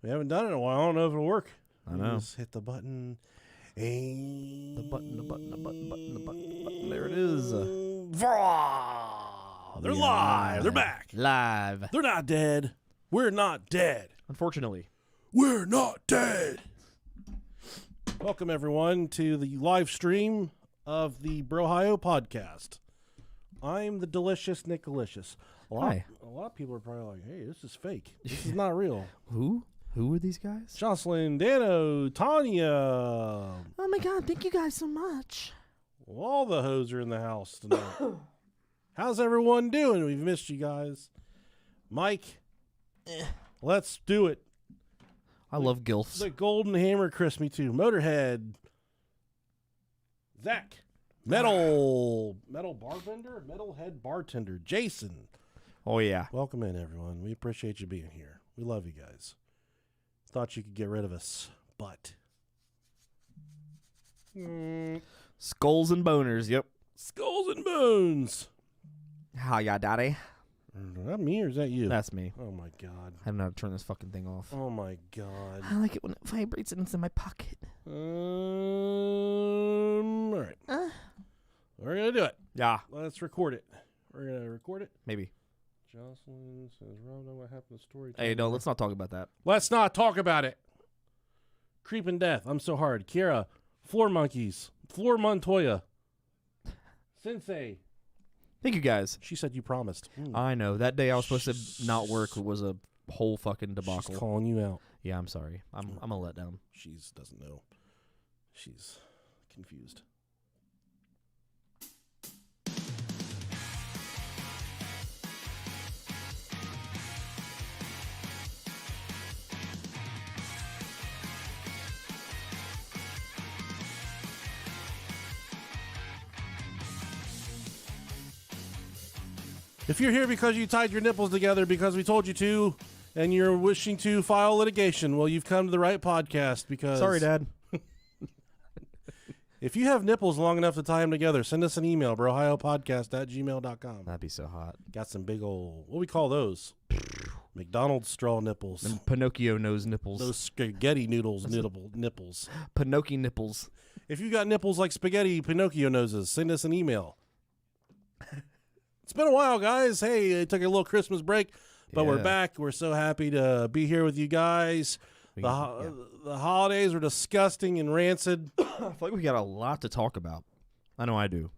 We haven't done it in a while. I don't know if it'll work. I know. Just hit the button. And The button. There it is. They're live. They're back. Live. They're not dead. We're not dead. Unfortunately. We're not dead. Welcome, everyone, to the live stream of the Brohio podcast. I'm the delicious Nick Delicious. A lot of people are probably like, hey, this is fake. This is not real. Who? Who are these guys? Jocelyn, Dano, Tanya. Oh my God, thank you guys so much. Well, all the hoes are in the house tonight. How's everyone doing? We've missed you guys. Mike, let's do it. I love gilfs. The Golden Hammer Chris me too. Motorhead. Zach. Metalhead bartender. Jason. Oh yeah. Welcome in, everyone. We appreciate you being here. We love you guys. Thought you could get rid of us, but Skulls and boners, yep. Skulls and bones. How ya, daddy? Is that me or is that you? That's me. Oh my God. I don't know how to turn this fucking thing off. Oh my God. I like it when it vibrates and it's in my pocket. All right. We're going to do it. Yeah. Let's record it. We're going to record it. Maybe. Jocelyn says, Rob, know what happened to story. Hey, no, let's not talk about that. Let's not talk about it. Creeping Death. I'm so hard. Kiera. Floor Monkeys. Floor Montoya. Sensei. Thank you guys. She said you promised. I know. That day I was supposed to not work was a whole fucking debacle. She's calling you out. Yeah, I'm sorry. I'm a letdown. She doesn't know. She's confused. If you're here because you tied your nipples together because we told you to, and you're wishing to file litigation, well, you've come to the right podcast because... Sorry, Dad. If you have nipples long enough to tie them together, send us an email, brohiopodcast@gmail.com. That'd be so hot. Got some big old... What do we call those? McDonald's straw nipples. Them Pinocchio nose nipples. Those spaghetti noodles nipples. Pinocchio nipples. If you got nipples like spaghetti Pinocchio noses, send us an email. It's been a while, guys. Hey, I took a little Christmas break, but we're back. We're so happy to be here with you guys. The holidays were disgusting and rancid. I feel like we got a lot to talk about. I know I do.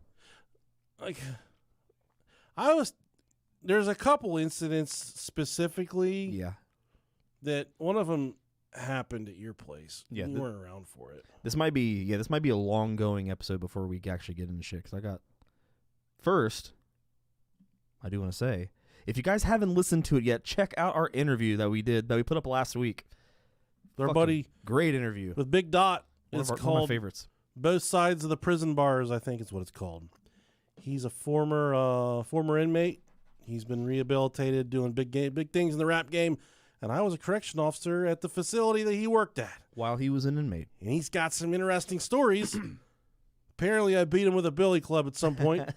There's a couple incidents specifically that one of them happened at your place. Yeah, you weren't around for it. This might be a long going episode before we actually get into shit. Because I do want to say, if you guys haven't listened to it yet, check out our interview that we put up last week. Our buddy, great interview with Big Dot. It's called one of my favorites. Both Sides of the Prison Bars, I think is what it's called. He's a former inmate. He's been rehabilitated, doing big things in the rap game. And I was a correction officer at the facility that he worked at while he was an inmate. And he's got some interesting stories. Apparently, I beat him with a billy club at some point.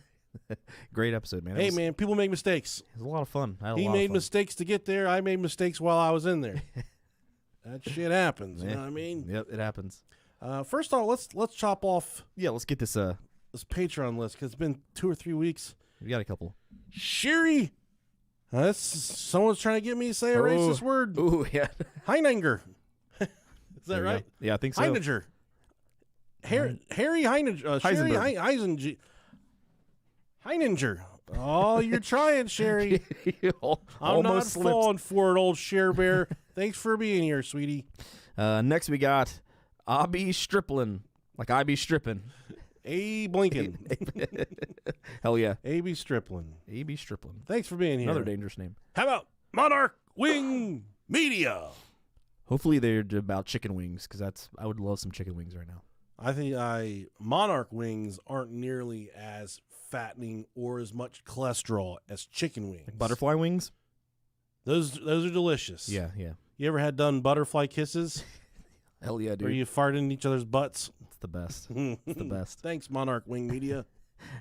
Great episode, man. Hey, man, people make mistakes. It was a lot of fun. He made mistakes to get there. I made mistakes while I was in there. That shit happens. You know what I mean? Yep, it happens. First off, let's chop off. Yeah, let's get this Patreon list because it's been 2 or 3 weeks. We got a couple. Sherry. Someone's trying to get me to say a racist word. Ooh, yeah. Heininger. Is that right? Go. Yeah, I think so. Heininger. Harry Heininger. Sherry Heininger. Oh, you're trying, Sherry. I'm not falling for it, old Cher Bear. Thanks for being here, sweetie. Next we got Abby Striplin. Like I be stripping. A Blinken. Hell yeah. A.B. Striplin. A.B. Striplin. Thanks for being here. Another dangerous name. How about Monarch Wing Media? Hopefully they're about chicken wings, because I would love some chicken wings right now. I think Monarch wings aren't nearly as fattening or as much cholesterol as chicken wings. Like butterfly wings? Those are delicious. Yeah, yeah. You ever had done butterfly kisses? Hell yeah, dude. Where you fart in each other's butts? It's the best. It's the best. Thanks, Monarch Wing Media.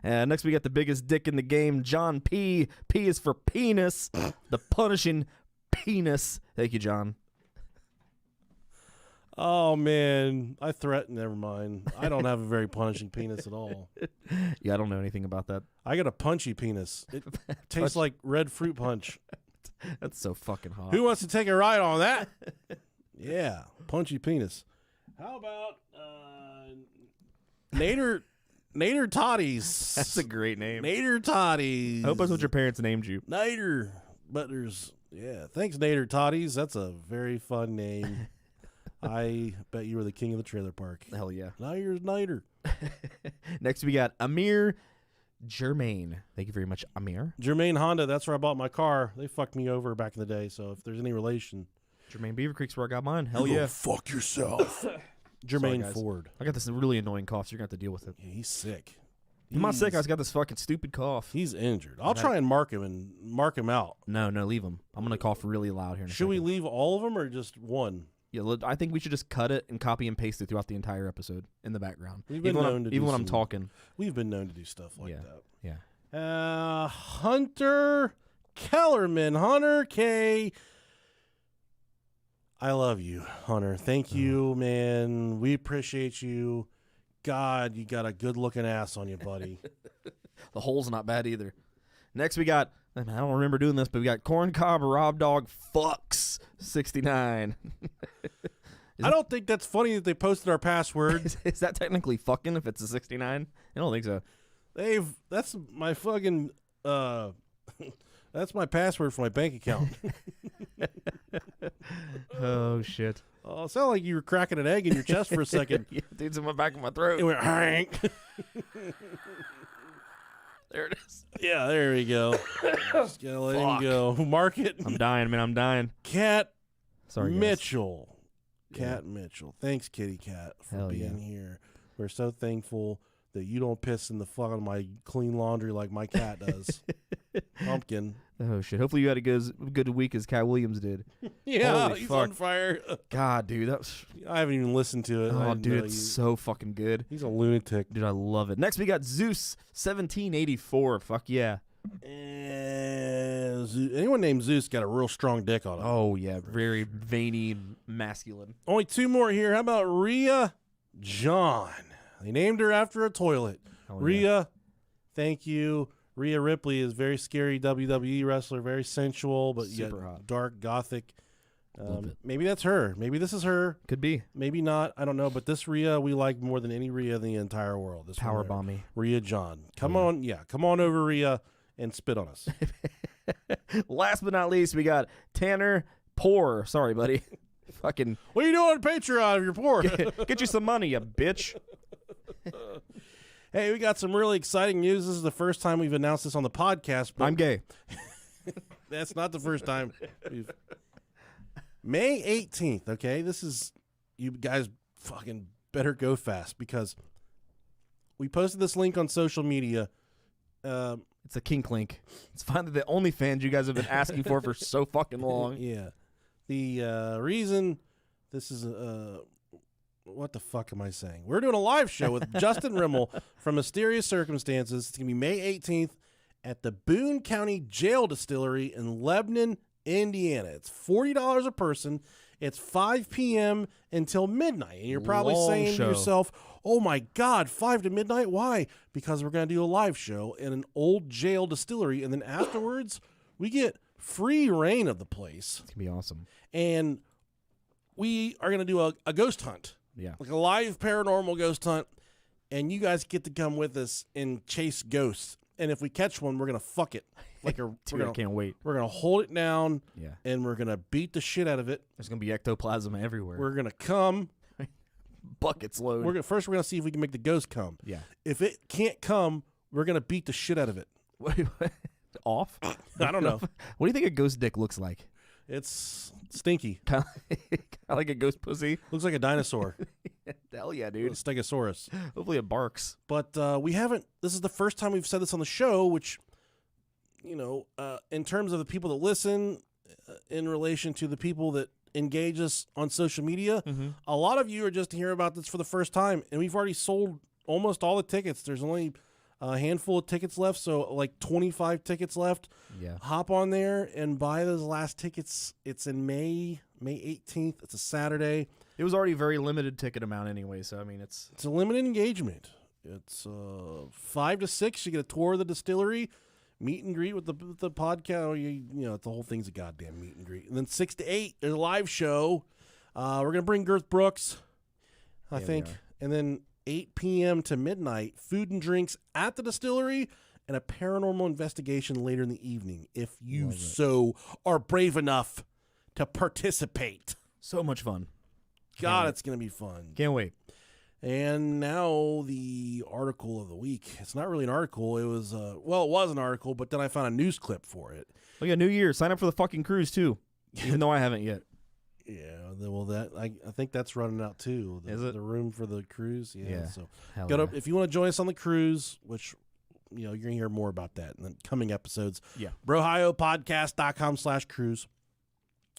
Next we got the biggest dick in the game, John P. P is for penis. The punishing penis. Thank you, John. Oh, man. I threatened. Never mind. I don't have a very punishing penis at all. Yeah, I don't know anything about that. I got a punchy penis. It tastes like red fruit punch. That's so fucking hot. Who wants to take a ride on that? Yeah, punchy penis. How about Nader Toddies? That's a great name. Nader Toddies. I hope that's what your parents named you. Nader. But thanks, Nader Toddies. That's a very fun name. I bet you were the king of the trailer park. Hell yeah. Now you're Nader. Next we got Amir Germain. Thank you very much, Amir. Germain Honda, that's where I bought my car. They fucked me over back in the day, so if there's any relation. Germain Beaver Creek's where I got mine. Hell You yeah. go fuck yourself. Jermaine Sorry, guys. Ford. I got this really annoying cough, so you're going to have to deal with it. Yeah, he's sick. I'm not sick. I just got this fucking stupid cough. He's injured. I'll try and mark him out. No, leave him. I'm going to cough really loud here in a Should we second. leave all of them or just one? Yeah, I think we should just cut it and copy and paste it throughout the entire episode in the background. We've been known to do even when I'm some- talking. We've been known to do stuff like Yeah. that. Yeah. Hunter Kellerman. Hunter K. I love you, Hunter. Thank you, man. We appreciate you. God, you got a good-looking ass on you, buddy. The hole's not bad either. Next we got, I don't remember doing this, but we got Corn Cob Rob Dog Fucks 69. I don't think that's funny that they posted our password. Is that technically fucking if it's a 69? I don't think so. That's my fucking that's my password for my bank account. Oh, shit. Oh, it sounded like you were cracking an egg in your chest for a second. Yeah, dude's in my back of my throat. It went hank. There it is. Yeah, there we go. Just gotta let him go. Mark it. I'm dying, man. I'm dying. Cat Sorry, guys. Mitchell. Cat Mitchell. Thanks, Kitty Cat, for Hell being yeah. here. We're so thankful that you don't piss in the fuck on my clean laundry like my cat does. Pumpkin. Oh, shit. Hopefully you had a good week as Cat Williams did. Yeah, Holy he's fuck. on fire. God, dude. That was, I haven't even listened to it. I oh, didn't dude, know it's so fucking good. he's a lunatic. Dude, I love it. Next, we got Zeus 1784. Fuck yeah. Anyone named Zeus got a real strong dick on him. Oh, yeah. Very veiny and masculine. Only two more here. How about Rhea John? They named her after a toilet. Oh, Rhea, thank you. Rhea Ripley is very scary WWE wrestler, very sensual, but yet Super hot. dark, gothic. Love it. Maybe that's her. Maybe this is her. Could be. Maybe not. I don't know. But this Rhea we like more than any Rhea in the entire world. This Power one there. bomby. Rhea John. Come on. Yeah. Come on over, Rhea, and spit on us. Last but not least, we got Tanner Poor. Sorry, buddy. Fucking What are you doing on Patreon if you're poor? get you some money, you bitch. Hey, we got some really exciting news. This is the first time we've announced this on the podcast. But I'm gay. that's not the first time. May 18th, okay? This is, you guys fucking better go fast because we posted this link on social media. It's a kink link. It's finally the only fans you guys have been asking for so fucking long. Yeah. The reason this is what the fuck am I saying? We're doing a live show with Justin Rimmel from Mysterious Circumstances. It's going to be May 18th at the Boone County Jail Distillery in Lebanon, Indiana. It's $40 a person. It's 5 p.m. until midnight. And you're probably Long saying show. to yourself, oh my God, 5 to midnight? Why? Because we're going to do a live show in an old jail distillery. And then afterwards, we get free reign of the place. It's going to be awesome. And we are going to do a ghost hunt. Yeah. Like a live paranormal ghost hunt. And you guys get to come with us and chase ghosts. And if we catch one, we're going to fuck it. Like a, Dude, I can't wait. we're going to hold it down. Yeah. And we're going to beat the shit out of it. There's going to be ectoplasm everywhere. We're going to come. Buckets load. First, we're going to see if we can make the ghost come. Yeah. If it can't come, we're going to beat the shit out of it. Off? I don't know. What do you think a ghost dick looks like? It's stinky. Kind of like a ghost pussy? Looks like a dinosaur. Hell yeah, A dude. stegosaurus. Hopefully it barks. But we haven't, this is the first time we've said this on the show, which, in terms of the people that listen, in relation to the people that engage us on social media, a lot of you are just hearing about this for the first time. And we've already sold almost all the tickets. There's only a handful of tickets left, so like 25 tickets left. Yeah. Hop on there and buy those last tickets. It's in May May 18th. It's a Saturday. It was already a very limited ticket amount anyway, so I mean, it's a limited engagement. It's 5 to 6. You get a tour of the distillery, meet and greet with the podcast. You know, the whole thing's a goddamn meet and greet. And then 6 to 8, there's a live show. We're gonna bring Girth Brooks, I think, and then 8 p.m. to midnight, food and drinks at the distillery, and a paranormal investigation later in the evening. If you so are brave enough to participate, so much fun. God, it's gonna be fun. Can't wait. And now the article of the week. It's not really an article. It was, it was an article, but then I found a news clip for it. Oh, yeah, New Year. Sign up for the fucking cruise, too, even though I haven't yet. Yeah, well, I think that's running out, too. Is it? The room for the cruise? Yeah. So if you want to join us on the cruise, which, you know, you're going to hear more about that in the coming episodes. Yeah. brohiopodcast.com/cruise.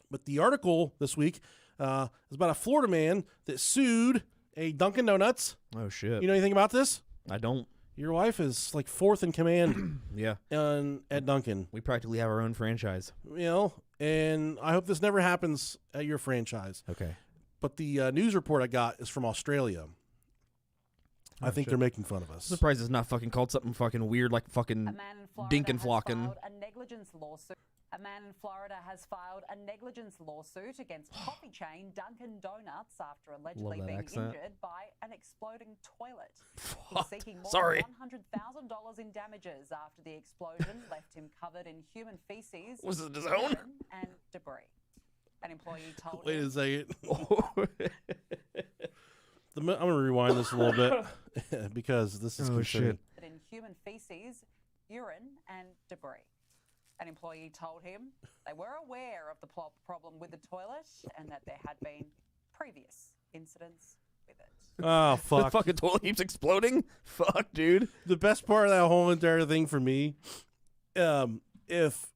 But the article this week is about a Florida man that sued a Dunkin' Donuts. Oh, shit. You know anything about this? I don't. Your wife is like fourth in command. Yeah. At Dunkin'. We practically have our own franchise. You know, and I hope this never happens at your franchise. Okay. But the news report I got is from Australia. I think they're making fun of us. I'm surprised it's not fucking called something fucking weird like fucking Dinkenflocken. A man in Florida has filed a negligence lawsuit against coffee chain Dunkin' Donuts after allegedly being injured by an exploding toilet. He's seeking more than $100,000 in damages after the explosion left him covered in human feces, Was it his own? And debris. An employee told Wait him. a second. I'm going to rewind this a little bit because this is concerning. In human feces, urine, and debris. An employee told him they were aware of the problem with the toilet and that there had been previous incidents with it. Oh, fuck. The fucking toilet keeps exploding? Fuck, dude. The best part of that whole entire thing for me, if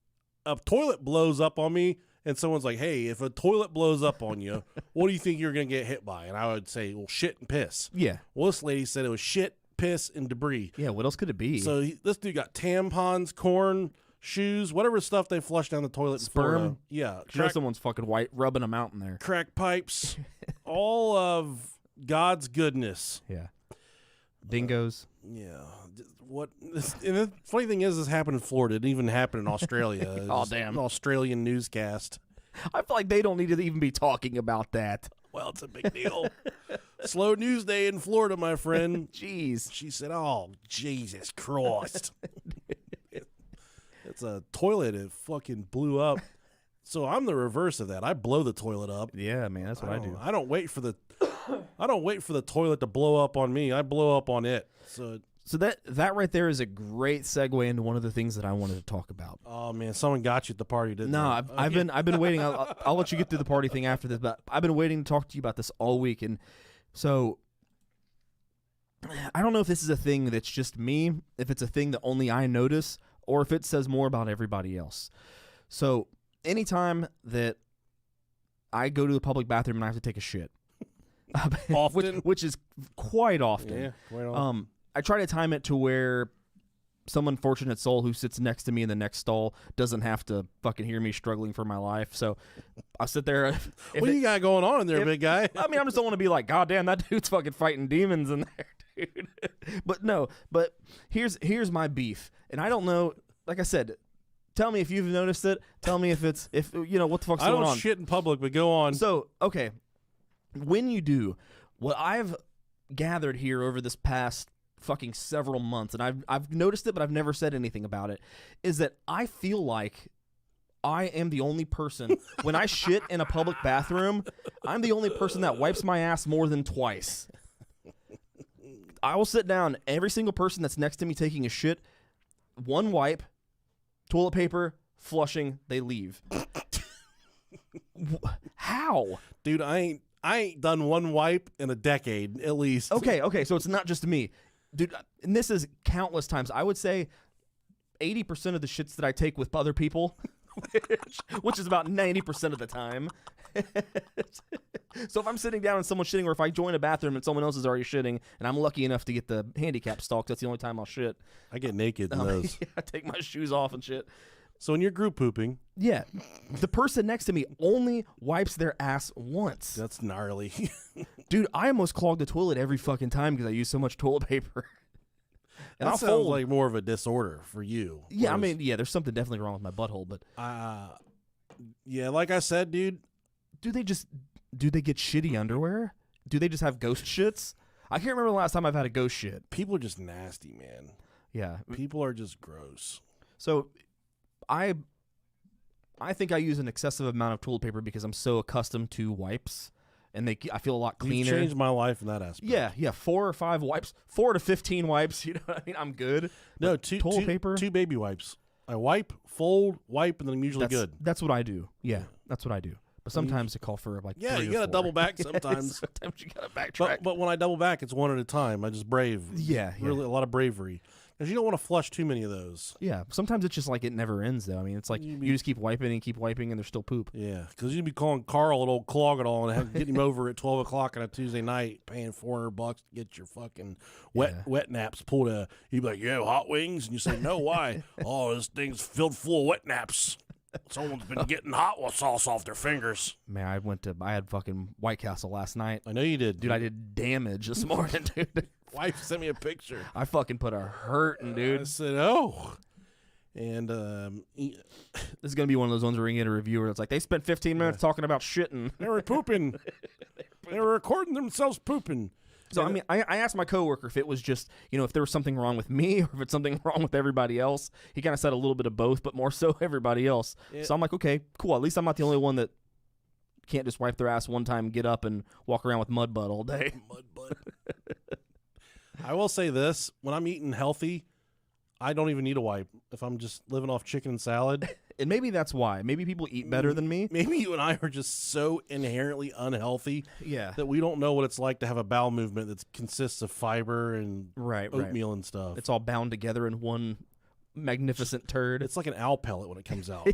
a toilet blows up on me and someone's like, hey, if a toilet blows up on you, what do you think you're going to get hit by? And I would say, well, shit and piss. Yeah. Well, this lady said it was shit, piss, and debris. Yeah, what else could it be? So this dude got tampons, corn, shoes, whatever stuff they flush down the toilet. Sperm. Yeah. You know someone's fucking rubbing them out in there. Crack pipes. All of God's goodness. Yeah. Dingoes. Yeah. And the funny thing is, this happened in Florida. It didn't even happen in Australia. Oh, damn. An Australian newscast. I feel like they don't need to even be talking about that. Well, it's a big deal. Slow news day in Florida, my friend. Jeez. She said, oh, Jesus Christ. It's a toilet. It fucking blew up. So I'm the reverse of that. I blow the toilet up. Yeah, man, that's what I do. I don't wait for the toilet to blow up on me. I blow up on it. So that right there is a great segue into one of the things that I wanted to talk about. Oh man, someone got you at the party, didn't No, they? I've been waiting. I'll let you get through the party thing after this, but I've been waiting to talk to you about this all week, and so I don't know if this is a thing that's just me, if it's a thing that only I notice, or if it says more about everybody else. So anytime that I go to the public bathroom and I have to take a shit, often, which is quite often. Yeah, quite often. I try to time it to where some unfortunate soul who sits next to me in the next stall doesn't have to fucking hear me struggling for my life. So I'll sit there. What do you got going on in there, big guy? I mean, I just don't want to be like, God damn, that dude's fucking fighting demons in there, dude. But here's my beef. And I don't know, like I said, tell me if you've noticed it. Tell me if you know, what the fuck's going on. I don't shit in public, but go on. So, okay. When you do, what I've gathered here over this past fucking several months, and I've noticed it, but I've never said anything about it, is that I feel like I am the only person, when I shit in a public bathroom, I'm the only person that wipes my ass more than twice. I will sit down, every single person that's next to me taking a shit, one wipe, toilet paper, flushing, they leave. How? Dude, I ain't done one wipe in a decade, at least. Okay, so it's not just me. Dude, and this is countless times. I would say 80% of the shits that I take with other people, which is about 90% of the time. So if I'm sitting down and someone's shitting, or if I join a bathroom and someone else is already shitting, and I'm lucky enough to get the handicap stall, 'cause that's the only time I'll shit. I get naked in those. Yeah, I take my shoes off and shit. So when you're group pooping, Yeah, the person next to me only wipes their ass once. that's gnarly. Dude, I almost clog the toilet every fucking time because I use so much toilet paper. And That I'll sounds fold. like more of a disorder for you. Yeah, I whereas, mean, yeah, there's something definitely wrong with my butthole, but yeah, like I said, dude, do they get shitty underwear? Do they just have ghost shits? I can't remember the last time I've had a ghost shit. people are just nasty, man. Yeah. People are just gross. So I think I use an excessive amount of toilet paper because I'm so accustomed to wipes, and I feel a lot You've cleaner. changed my life in that aspect. Yeah, 4 or 5 wipes, 4 to 15 wipes. You know what I mean? I'm good. No, But toilet paper. 2 baby wipes. I wipe, fold, wipe, and then I'm usually good. That's what I do. Yeah, that's what I do. But sometimes I call for like Yeah, 3 you or gotta 4. double back sometimes. Sometimes you gotta backtrack. But when I double back, it's one at a time. I just brave. Yeah, yeah. Really, a lot of bravery. Because you don't want to flush too many of those. Yeah, sometimes it's just like it never ends, though. I mean, it's like you just keep wiping and there's still poop. Yeah, because you'd be calling Carl an old clog it all and getting him over at 12 o'clock on a Tuesday night, paying $400 to get your fucking wet naps pulled. He'd be like, "Yeah, hot wings," and you say, "No, why?" "Oh, this thing's filled full of wet naps. Someone's been getting hot sauce off their fingers." Man, I had fucking White Castle last night. I know you did, Dude, I did damage this morning, dude. Wife sent me a picture. I fucking put a hurting, dude. I said, "Oh," and This is gonna be one of those ones where we get a reviewer that's like, they spent 15 minutes talking about shitting. they were pooping. They were recording themselves pooping. So I mean, I asked my coworker if it was just, if there was something wrong with me or if it's something wrong with everybody else. He kind of said a little bit of both, but more so everybody else. Yeah. So I'm like, okay, cool. At least I'm not the only one that can't just wipe their ass one time, get up, and walk around with mud butt all day. Mud butt. I will say this: when I'm eating healthy, I don't even need a wipe. If I'm just living off chicken and salad, And maybe that's why. Maybe people eat better than me. maybe you and I are just so inherently unhealthy Yeah. that we don't know what it's like to have a bowel movement that consists of fiber and Right. oatmeal and stuff. It's all bound together in one magnificent turd. It's like an owl pellet when it comes out.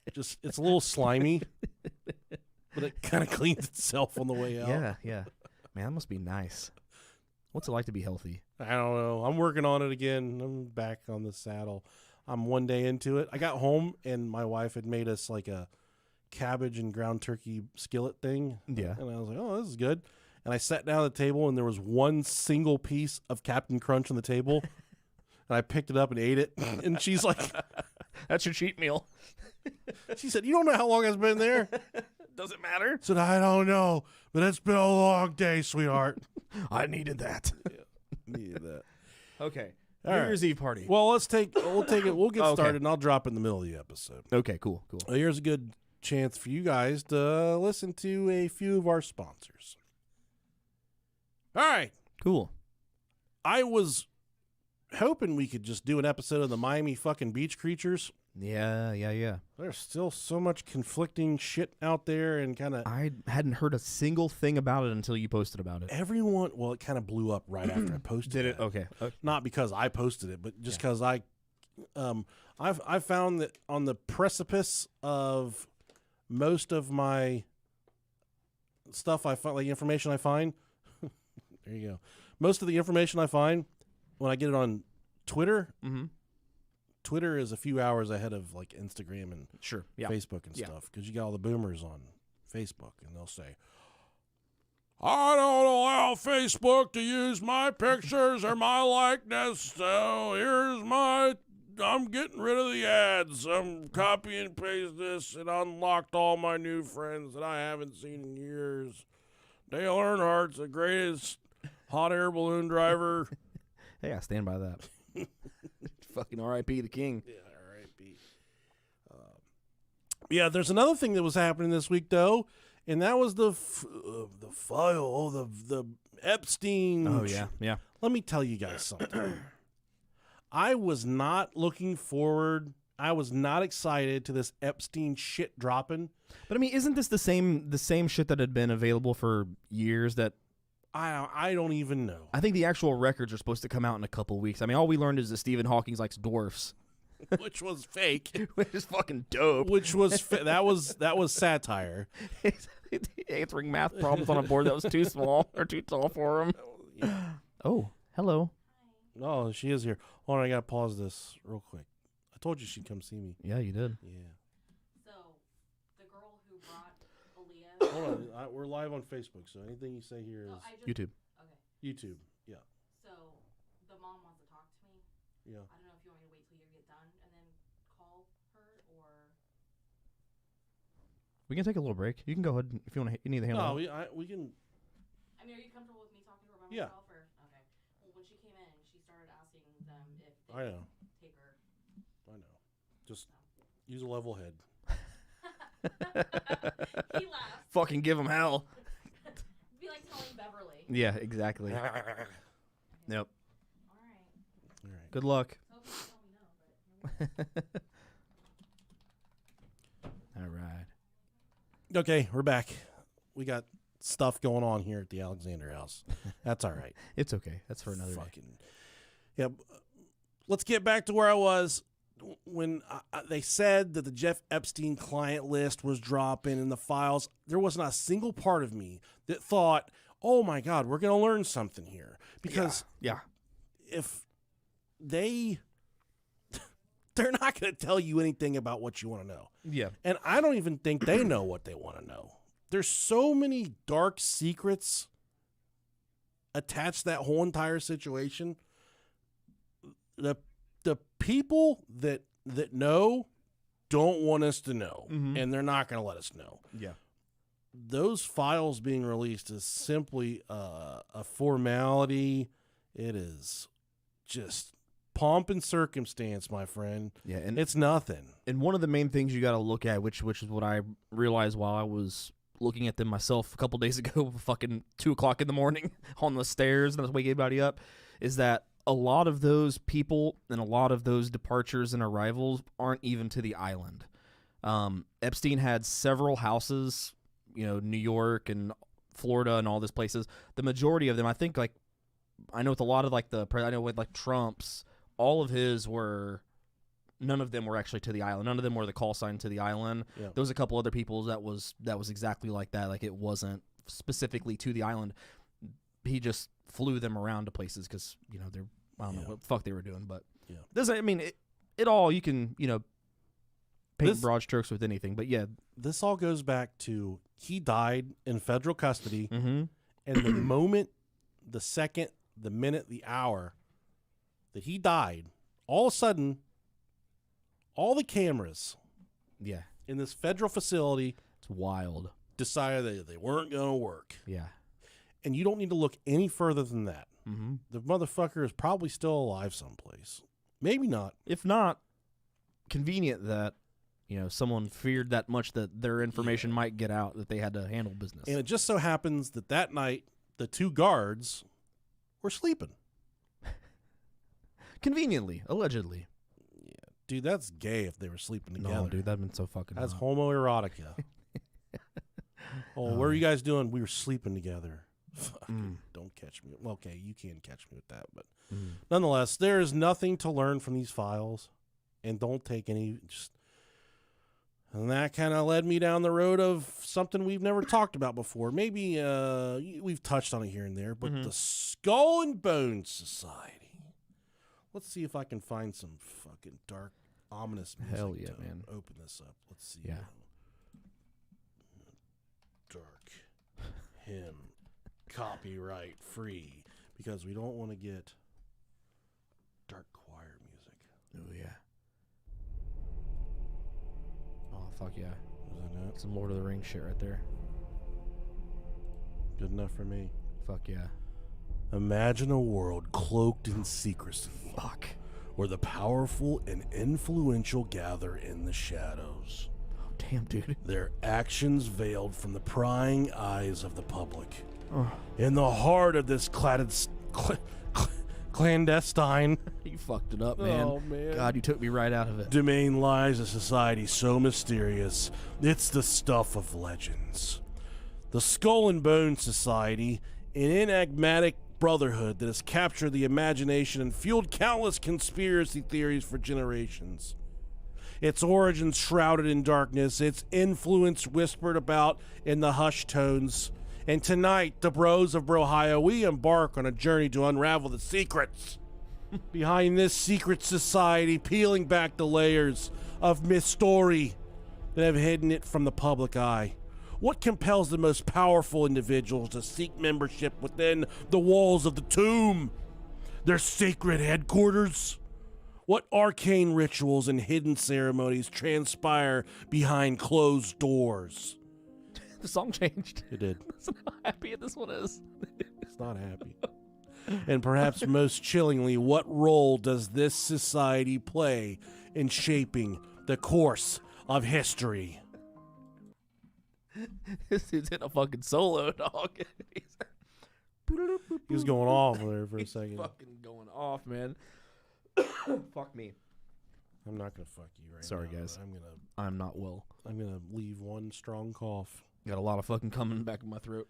It's a little slimy, but it kind of cleans itself on the way out. Yeah, yeah. Man, that must be nice. What's it like to be healthy? I don't know. I'm working on it again. I'm back on the saddle. I'm one day into it. I got home and my wife had made us like a cabbage and ground turkey skillet thing. Yeah. And I was like, oh, this is good. And I sat down at the table and there was one single piece of Captain Crunch on the table. And I picked it up and ate it. And she's like, That's your cheat meal. she said, you don't know how long it's been there? Does it matter? I said, I don't know, but it's been a long day, sweetheart. I needed that. Needed that. Okay. All New right. Year's Eve party. Well, we'll take it. We'll get Okay. started and I'll drop it in the middle of the episode. Okay, cool. Well, here's a good chance for you guys to listen to a few of our sponsors. All right. Cool. I was hoping we could just do an episode of the Miami fucking beach creatures. Yeah. There's still so much conflicting shit out there and kind of I hadn't heard a single thing about it until you posted about it. everyone. Well, it kind of blew up right after I posted Did it? that. Okay. Not because I posted it, but just because I've found that on the precipice of most of my stuff I find, like information I find, there you go. Most of the information I find when I get it on Twitter, Mm-hmm. Twitter is a few hours ahead of like Instagram and Sure. Yeah. Facebook and Yeah. stuff because you got all the boomers on Facebook and they'll say, I don't allow Facebook to use my pictures or my likeness, so I'm getting rid of the ads. I'm copy and paste this and unlocked all my new friends that I haven't seen in years. Dale Earnhardt's the greatest hot air balloon driver. Hey, I stand by that. Fucking R.I.P. the king. Yeah, R.I.P. Yeah, there's another thing that was happening this week, though, and that was the file, the Epstein. Oh, yeah. Let me tell you guys something. I was not looking forward. I was not excited to this Epstein shit dropping. But I mean, isn't this the same shit that had been available for years? That I don't even know. I think the actual records are supposed to come out in a couple weeks. I mean, all we learned is that Stephen Hawking likes dwarfs, Which was fake. which is fucking dope. Which was that was satire. Answering math problems on a board that was too small or too tall for him. Oh, hello. Oh, she is here. Hold on, I gotta pause this real quick. told you she'd come see me. Yeah, you did. Yeah. So, the girl who brought Aaliyah. Hold on. We're live on Facebook, so anything you say here is YouTube. Okay. YouTube. Yeah. So, the mom wants to talk to me. Yeah. I don't know if you want me to wait till you get done and then call her, or... We can take a little break. You can go ahead if you want to. You need the handle. No, we can. I mean, are you comfortable with me talking to her by Yeah. myself? Or? Okay. Well, when she came in, she started asking them if they I could know. take her. I know. Just use a level head. He laughed. Fucking give them hell. It'd be like telling Beverly. Yeah, exactly. Yep. All right. All right. Good luck. Hope you tell me no, but... All right. Okay, we're back. We got stuff going on here at the Alexander House. That's all right. It's okay. That's for another day. Fucking. Yeah. Let's get back to where I was when they said that the Jeff Epstein client list was dropping in the files. There wasn't a single part of me that thought, "Oh my God, we're going to learn something here," because Yeah. if they're not going to tell you anything about what you want to know. Yeah. And I don't even think they know what they want to know. There's so many dark secrets attached to that whole entire situation. The people that know don't want us to know, and they're not going to let us know. Yeah. Those files being released is simply a formality. It is just pomp and circumstance, my friend. Yeah, and It's nothing. and one of the main things you got to look at, which is what I realized while I was looking at them myself a couple days ago, fucking 2:00 in the morning on the stairs, and I was waking everybody up, is that a lot of those people and a lot of those departures and arrivals aren't even to the island. Epstein had several houses, New York and Florida and all these places. The majority of them, I think, I know with a lot of I know with Trump's, all of his were, none of them were actually to the island. None of them were the call sign to the island. Yeah. There was a couple other people's that was exactly like that. Like it wasn't specifically to the island. He just flew them around to places because they're, I don't know what the fuck they were doing, but this, I mean, it all, you can paint broad strokes with anything, but yeah, this all goes back to he died in federal custody, mm-hmm. and the moment, the second, the minute, the hour that he died, all of a sudden, all the cameras yeah, in this federal facility it's wild. decided that they weren't going to work. Yeah, And you don't need to look any further than that. mm-hmm. The motherfucker is probably still alive someplace. Maybe not. If not, convenient that someone feared that much that their information might get out, that they had to handle business. And it just so happens that night, the two guards were sleeping. Conveniently, allegedly. Yeah, dude, that's gay if they were sleeping together. No, dude, that'd been so fucking. That's hot. homoerotica. What are you guys doing? We were sleeping together. Fuck, don't catch me. Well, okay, you can catch me with that, but nonetheless, there is nothing to learn from these files, and don't take any. And that kind of led me down the road of something we've never talked about before. Maybe we've touched on it here and there, but the Skull and Bones Society. Let's see if I can find some fucking dark, ominous music. Hell yeah, to man. Open this up. Let's see. Yeah. Dark hymn. Copyright free. Because we don't want to get dark choir music. Oh, yeah. Oh, fuck yeah. Is that it? Some Lord of the Rings shit right there. Good enough for me. Fuck yeah. Imagine a world cloaked in secrecy. Fuck. Where the powerful and influential gather in the shadows. Oh, damn, dude. Their actions veiled from the prying eyes of the public. Oh. In the heart of this clandestine You fucked it up, man. Oh, man. God, you took me right out of it. domain lies a society so mysterious, it's the stuff of legends. The Skull and Bones Society, an enigmatic brotherhood that has captured the imagination and fueled countless conspiracy theories for generations. Its origins shrouded in darkness, its influence whispered about in the hushed tones. And tonight, the bros of Brohio, we embark on a journey to unravel the secrets Behind this secret society, peeling back the layers of mystery that have hidden it from the public eye. What compels the most powerful individuals to seek membership within the walls of the tomb? Their sacred headquarters? What arcane rituals and hidden ceremonies transpire behind closed doors? The song changed. It did. Listen how happy this one is. It's not happy. And perhaps most chillingly, what role does this society play in shaping the course of history? This dude's in a fucking solo, dog. He was going off there for a second. Fucking going off, man. Fuck me. I'm not gonna fuck you right Sorry, now. guys. But I'm not well. I'm gonna leave one strong cough. Got a lot of fucking coming back in my throat.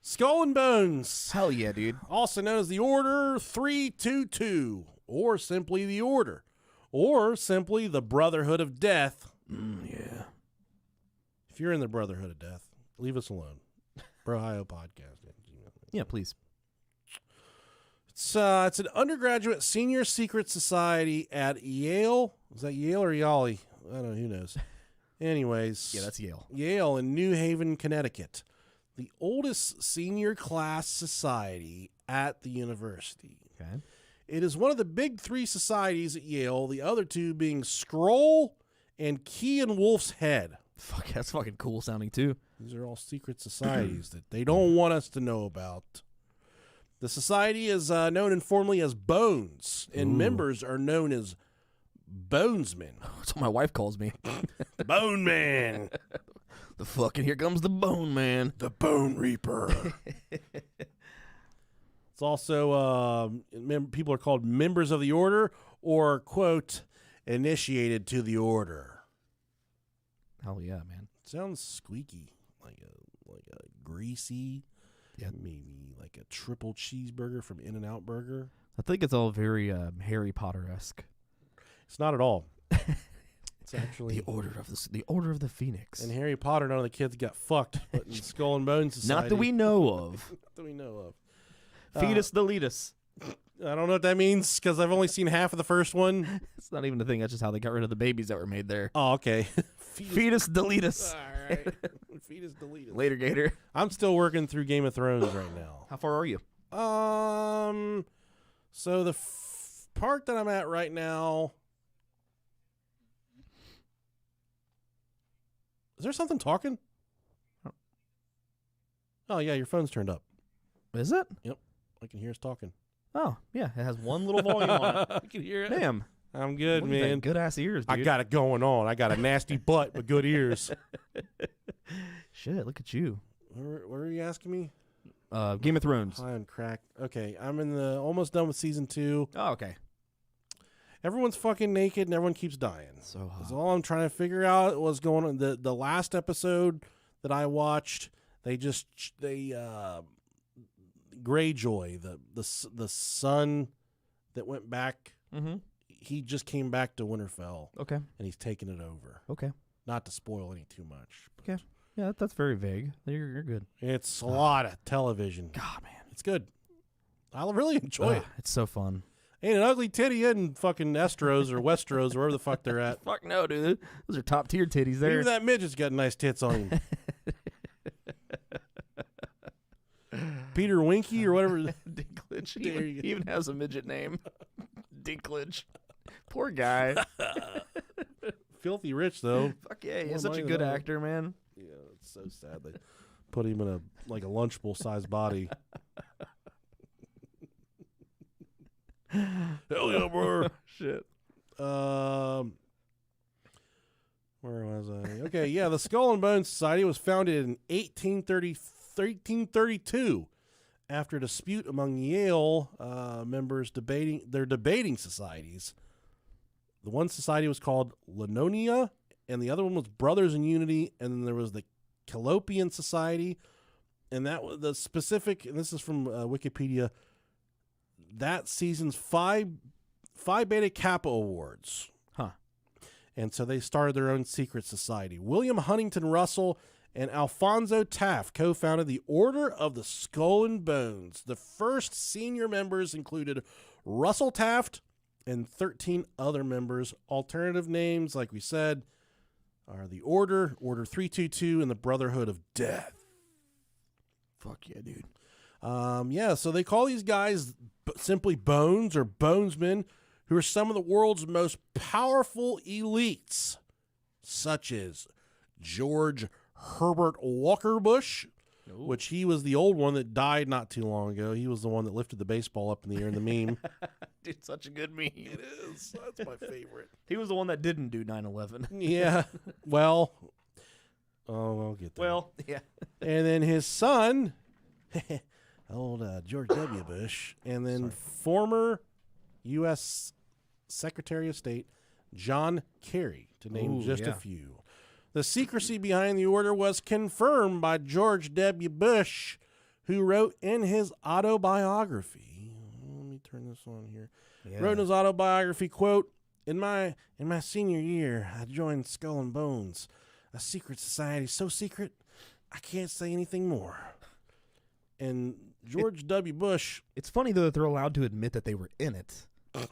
Skull and Bones, Hell yeah, dude. also known as the Order 322, or simply the Order, or simply the Brotherhood of Death. Yeah. If you're in the Brotherhood of Death, leave us alone. Brohio Podcast. Yeah, please. It's an undergraduate senior secret society at Yale. Is that Yale or Yali? I don't know. Who knows? Anyways. Yeah, that's Yale. Yale in New Haven, Connecticut. The oldest senior class society at the university. Okay. It is one of the big three societies at Yale, the other two being Scroll and Key and Wolf's Head. Fuck, that's fucking cool sounding too. These are all secret societies that they don't want us to know about. The society is known informally as Bones, and members are known as Bonesmen. That's what my wife calls me. Bone Man. The fucking here comes the Bone Man. The Bone Reaper. It's also, people are called members of the order or, quote, initiated to the order. Hell yeah, man. Sounds squeaky, like a greasy, Yeah. maybe like a triple cheeseburger from In-N-Out Burger. I think it's all very Harry Potter-esque. It's not at all. It's actually The Order of the Phoenix. in Harry Potter. None of the kids got fucked, but in Skull and Bones Society, Not that we know of. not that we know of. Fetus deletus. I don't know what that means because I've only seen half of the first one. It's not even a thing. That's just how they got rid of the babies that were made there. Oh, okay. Fetus deletus. All right. Fetus deleted. Later, Gator. I'm still working through Game of Thrones right now. How far are you? So the part that I'm at right now. Is there something talking? Oh yeah, your phone's turned up. Is it? I can hear us talking. Oh, yeah. It has one little volume on it. I can hear it. Damn. I'm good, Look at that man. good ass ears, dude. I got it going on. I got a nasty butt but good ears. Shit, look at you. What are you asking me? Game of Thrones. High on crack. Okay, I'm in the almost done with season 2. Oh, okay. Everyone's fucking naked and everyone keeps dying. So That's hot. all I'm trying to figure out what's going on. The last episode that I watched, Greyjoy, the son that went back, Mm-hmm. he just came back to Winterfell Okay. and he's taking it over. Okay. Not to spoil any too much. But Okay. Yeah, that's very vague. You're good. it's a lot of television. God, man. It's good. I really enjoy it. It's so fun. Ain't an ugly titty in fucking Estros or Westeros or wherever the fuck they're at. Fuck no, dude. Those are top tier titties there. Even that midget's got nice tits on him. Peter Winky or whatever. Dinklage. There you go. He even has a midget name. Dinklage. Poor guy. Filthy rich though. Fuck yeah, More he's such a money good than actor, man. Yeah, it's so sad they put him in a Lunchable sized body. Hell yeah, bro. Shit. Where was I? Okay, yeah, the Skull and Bones Society was founded in 1832 after a dispute among Yale members debating societies. The one society was called Linonia, and the other one was Brothers in Unity, and then there was the Calopian Society, and that was the specific, and this is from Wikipedia, that season's Phi Beta Kappa Awards. Huh. And so they started their own secret society. William Huntington Russell and Alfonso Taft co-founded the Order of the Skull and Bones. The first senior members included Russell Taft, and 13 other members. Alternative names, like we said, are the Order, Order 322, and the Brotherhood of Death. Fuck yeah, dude. Yeah, so they call these guys simply Bones or Bonesmen, who are some of the world's most powerful elites, such as George Herbert Walker Bush, which he was the old one that died not too long ago. He was the one that lifted the baseball up in the air in the meme. Dude, such a good meme. It is. That's my favorite. He was the one that didn't do 9/11. Yeah. Well, I'll get there. Well, yeah. And then his son, old George W. Bush, and then former U.S. Secretary of State John Kerry, to name just a few. The secrecy behind the order was confirmed by George W. Bush, who wrote in his autobiography. Let me turn this on here. Yeah. Wrote in his autobiography, quote, In my senior year, I joined Skull and Bones, a secret society so secret I can't say anything more. And George W. Bush. It's funny, though, that they're allowed to admit that they were in it. But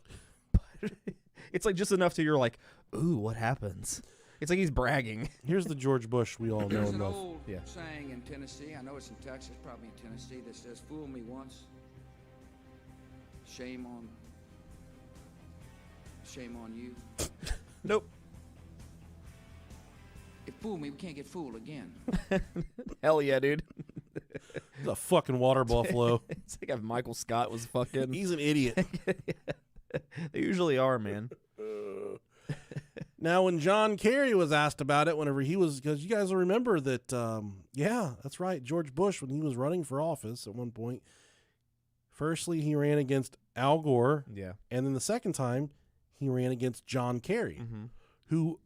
it's like just enough to you're like, ooh, what happens? It's like he's bragging. Here's the George Bush we all know There's and an love. old saying in Tennessee, I know it's in Texas, probably in Tennessee, that says, fool me once, shame on you. Nope. If fool me, we can't get fooled again. Hell yeah, dude. He's a fucking water buffalo. It's like if Michael Scott was fucking. He's an idiot. They usually are, man. Now, when John Kerry was asked about it, whenever he was, because you guys will remember that, yeah, that's right, George Bush, when he was running for office at one point, firstly, he ran against Al Gore. Yeah. And then the second time, he ran against John Kerry, who,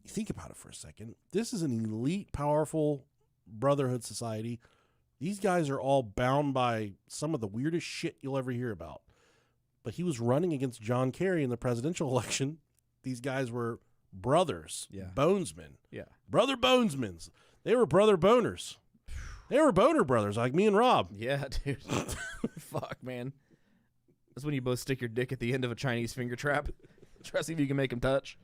think about it for a second, this is an elite, powerful brotherhood society. These guys are all bound by some of the weirdest shit you'll ever hear about. But he was running against John Kerry in the presidential election. These guys were brothers, Bonesmen. Yeah. Brother Bonesmans. They were brother boners. They were boner brothers, like me and Rob. Yeah, dude. Fuck, man. That's when you both stick your dick at the end of a Chinese finger trap. Try to see if you can make them touch.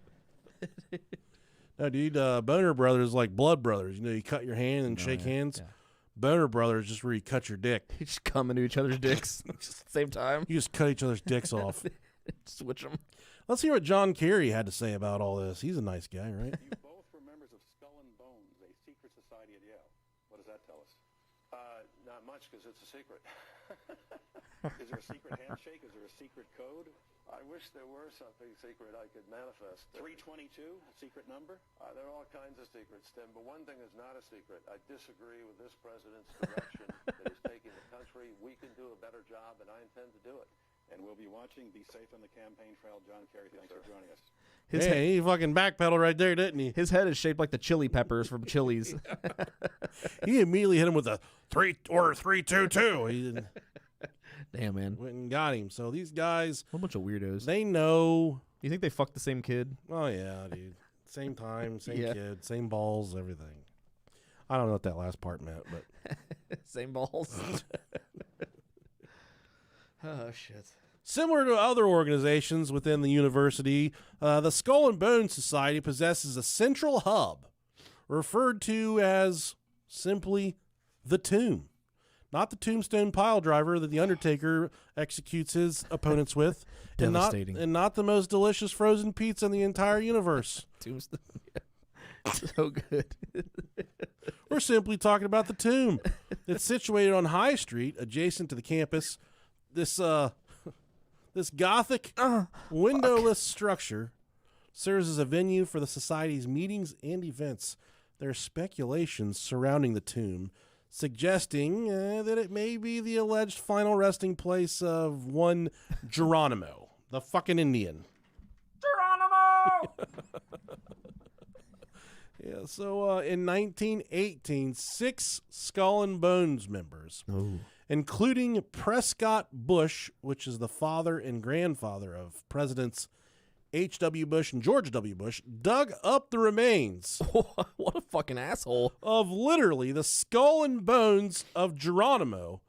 No, dude, boner brothers like blood brothers. You know, you cut your hand and shake hands. Yeah. Boner brothers just where you cut your dick. You just come into each other's dicks at the same time. You just cut each other's dicks off. Switch them. Let's hear what John Kerry had to say about all this. He's a nice guy, right? You both were members of Skull and Bones, a secret society at Yale. What does that tell us? Not much, because it's a secret. Is there a secret handshake? Is there a secret code? I wish there were something secret I could manifest. 322, a secret number? There are all kinds of secrets, Tim, but one thing is not a secret. I disagree with this president's direction that is taking the country. We can do a better job, and I intend to do it. And we'll be watching. Be safe on the campaign trail. John Kerry, thanks for joining us. He fucking backpedaled right there, didn't he? His head is shaped like the chili peppers from Chili's. He immediately hit him with a order 322. He Damn, man. went and got him. So these guys, A bunch of weirdos. they know. You think they fucked the same kid? Oh, yeah, dude. Same time, same kid, same balls, everything. I don't know what that last part meant, but. Same balls. Oh, shit. Similar to other organizations within the university, the Skull and Bones Society possesses a central hub referred to as simply the tomb. Not the tombstone pile driver that the Undertaker executes his opponents with, and not the most delicious frozen pizza in the entire universe. Tombstone. So good. We're simply talking about the tomb. It's situated on High Street, adjacent to the campus. This Gothic windowless structure serves as a venue for the society's meetings and events. There are speculations surrounding the tomb, suggesting that it may be the alleged final resting place of one Geronimo, the fucking Indian. Geronimo! Yeah, so in 1918, 6 Skull and Bones members, including Prescott Bush, which is the father and grandfather of Presidents H.W. Bush and George W. Bush, dug up the remains. What a fucking asshole. Of literally the skull and bones of Geronimo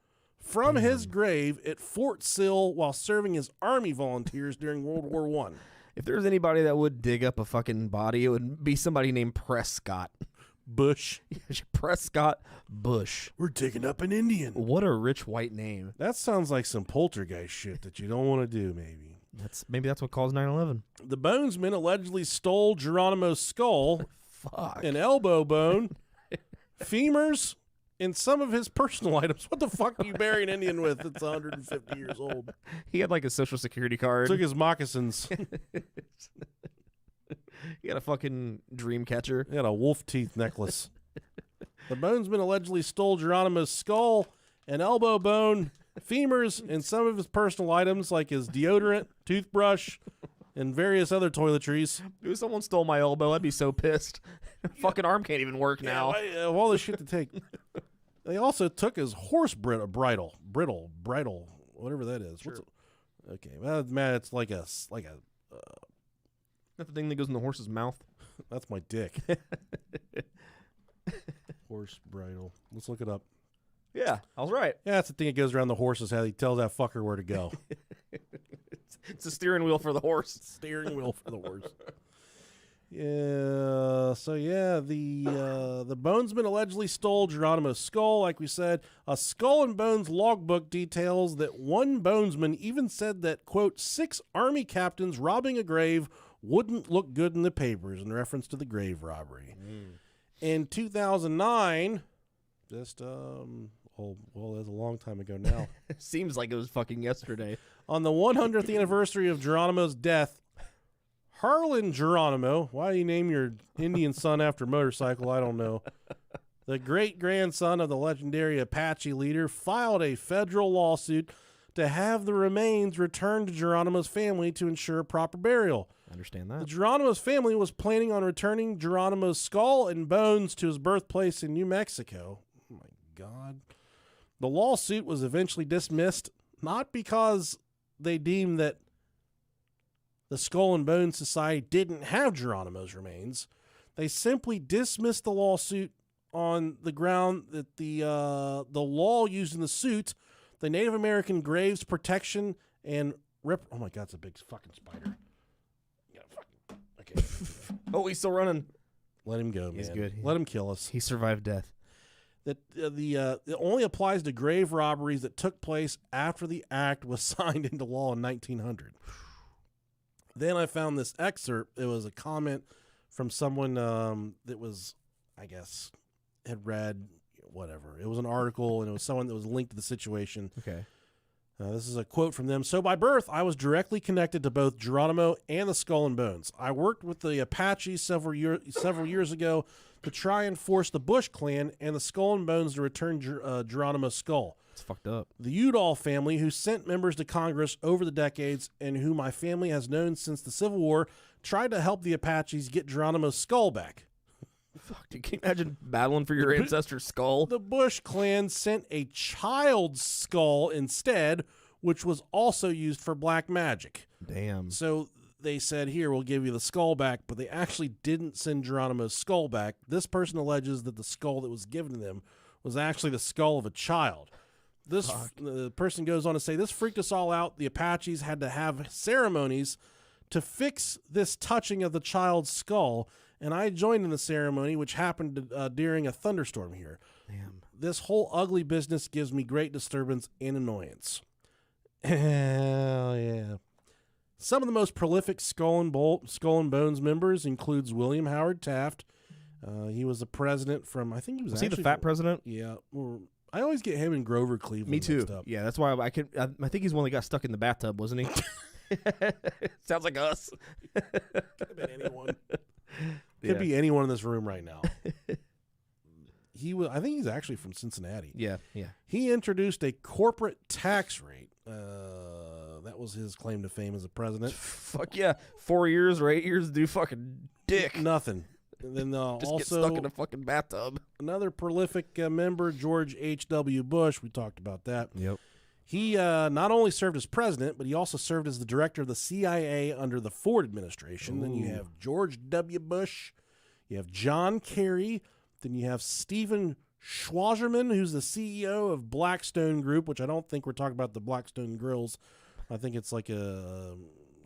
from his grave at Fort Sill while serving as Army volunteers during World War I. If there's anybody that would dig up a fucking body, it would be somebody named Prescott. Bush. Prescott Bush. We're digging up an Indian. What a rich white name. That sounds like some poltergeist shit that you don't want to do, maybe. Maybe that's what caused 9/11. The Bonesmen allegedly stole Geronimo's skull, an elbow bone, femurs, and some of his personal items. What the fuck do you bury an Indian with that's 150 years old? He had like a social security card. Took his moccasins. He had a fucking dream catcher. He had a wolf teeth necklace. The Bonesmen allegedly stole Geronimo's skull, an elbow bone, femurs, and some of his personal items like his deodorant, toothbrush, and various other toiletries. If someone stole my elbow, I'd be so pissed. Fucking arm can't even work now. Of all this shit to take. They also took his horse bridle, whatever that is. Sure. Okay, well, man, it's like a That's the thing that goes in the horse's mouth. that's my dick. Horse bridle. Let's look it up. Yeah, I was right. Yeah, that's the thing that goes around the horse's head. He tells that fucker where to go. It's a steering wheel for the horse. Steering wheel for the horse. Yeah. So yeah, the Bonesmen allegedly stole Geronimo's skull. Like we said, a Skull and Bones logbook details that one Bonesman even said that, quote, 6 Army captains robbing a grave wouldn't look good in the papers, in reference to the grave robbery. In 2009, just well, that's a long time ago now. Seems like it was fucking yesterday. On the 100th anniversary of Geronimo's death, Harlan Geronimo, why do you name your Indian son after a motorcycle? I don't know. The great-grandson of the legendary Apache leader filed a federal lawsuit to have the remains returned to Geronimo's family to ensure proper burial. I understand The that. Geronimo's family was planning on returning Geronimo's skull and bones to his birthplace in New Mexico. Oh, my God. The lawsuit was eventually dismissed, not because they deemed that the Skull and Bones Society didn't have Geronimo's remains. They simply dismissed the lawsuit on the ground that the law used in the suit, the Native American Graves Protection and oh my God, it's a big fucking spider. Okay. Oh, he's still running. Let him go, man. He's good. Let him kill us. He survived death. That it only applies to grave robberies that took place after the act was signed into law in 1900. Then I found this excerpt. It was a comment from someone that was, I guess, had read whatever. It was an article, and it was someone that was linked to the situation. Okay. This is a quote from them. So by birth, I was directly connected to both Geronimo and the Skull and Bones. I worked with the Apaches several years ago to try and force the Bush clan and the Skull and Bones to return Geronimo's skull. It's fucked up. The Udall family, who sent members to Congress over the decades and who my family has known since the Civil War, tried to help the Apaches get Geronimo's skull back. Fuck, dude, can you imagine battling for your ancestor's skull? The Bush clan sent a child's skull instead, which was also used for black magic. Damn. So they said, here, we'll give you the skull back, but they actually didn't send Geronimo's skull back. This person alleges that the skull that was given to them was actually the skull of a child. The person goes on to say, this freaked us all out. The Apaches had to have ceremonies to fix this touching of the child's skull, and I joined in the ceremony, which happened during a thunderstorm here. Damn. This whole ugly business gives me great disturbance and annoyance. Hell yeah. Some of the most prolific Skull and Bones members includes William Howard Taft. He was the president from, I think he was Was he actually the fat from- president? Yeah. I always get him and Grover Cleveland Me too. mixed up. Yeah, that's why I think he's the one that got stuck in the bathtub, wasn't he? Sounds like us. Could have been anyone. Could be anyone in this room right now. I think he's actually from Cincinnati. Yeah. He introduced a corporate tax rate. That was his claim to fame as a president. Fuck yeah. 4 years or 8 years to do fucking dick. Nothing. And then Just also get stuck in a fucking bathtub. another prolific member, George H.W. Bush. We talked about that. Yep. He not only served as president, but he also served as the director of the CIA under the Ford administration. Then you have George W. Bush. You have John Kerry. Then you have Stephen Schwazerman, who's the CEO of Blackstone Group, which I don't think we're talking about the Blackstone Grills. I think it's like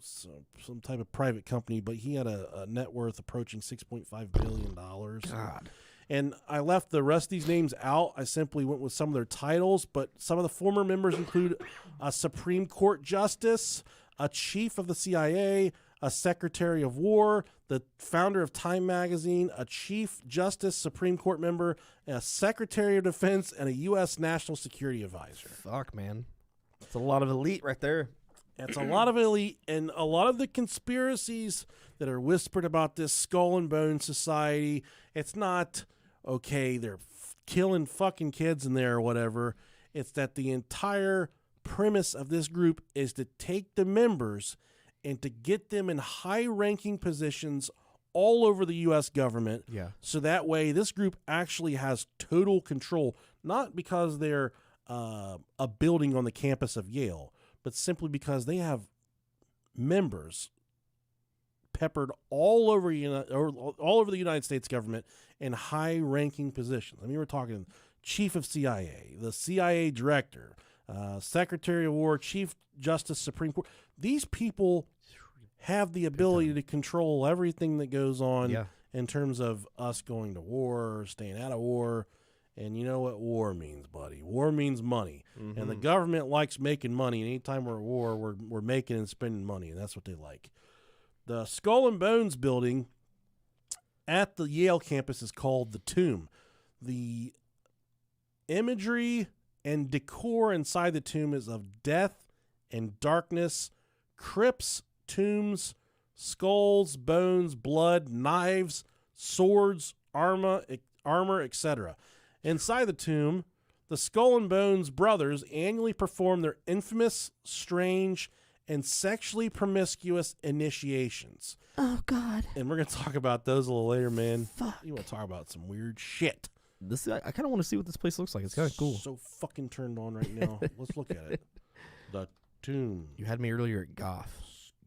some type of private company, but he had a net worth approaching $6.5 billion. God. And I left the rest of these names out. I simply went with some of their titles, but some of the former members include a Supreme Court justice, a chief of the CIA, a secretary of war, the founder of Time magazine, a chief justice, Supreme Court member, a secretary of defense, and a U.S. national security advisor. Fuck, man. That's a lot of elite right there. It's a lot of elite, and a lot of the conspiracies that are whispered about this Skull and Bones Society, it's not, okay, they're killing fucking kids in there or whatever. It's that the entire premise of this group is to take the members and to get them in high-ranking positions all over the U.S. government. Yeah. So that way this group actually has total control, not because they're a building on the campus of Yale, but simply because they have members peppered all over the United States government in high-ranking positions. I mean, we're talking chief of CIA, the CIA director, secretary of war, chief justice, Supreme Court. These people have the ability to control everything that goes on in terms of us going to war or staying out of war. And you know what war means, buddy? War means money. Mm-hmm. And the government likes making money. And anytime we're at war, we're making and spending money. And that's what they like. The Skull and Bones building at the Yale campus is called the Tomb. The imagery and decor inside the tomb is of death and darkness, crypts, tombs, skulls, bones, blood, knives, swords, armor, etc. Inside the tomb, the Skull and Bones brothers annually perform their infamous, strange, and sexually promiscuous initiations. Oh, God. And we're going to talk about those a little later, man. Fuck. You want to talk about some weird shit. I kind of want to see what this place looks like. It's kind of cool. So fucking turned on right now. Let's look at it. The Tomb. You had me earlier at Goth.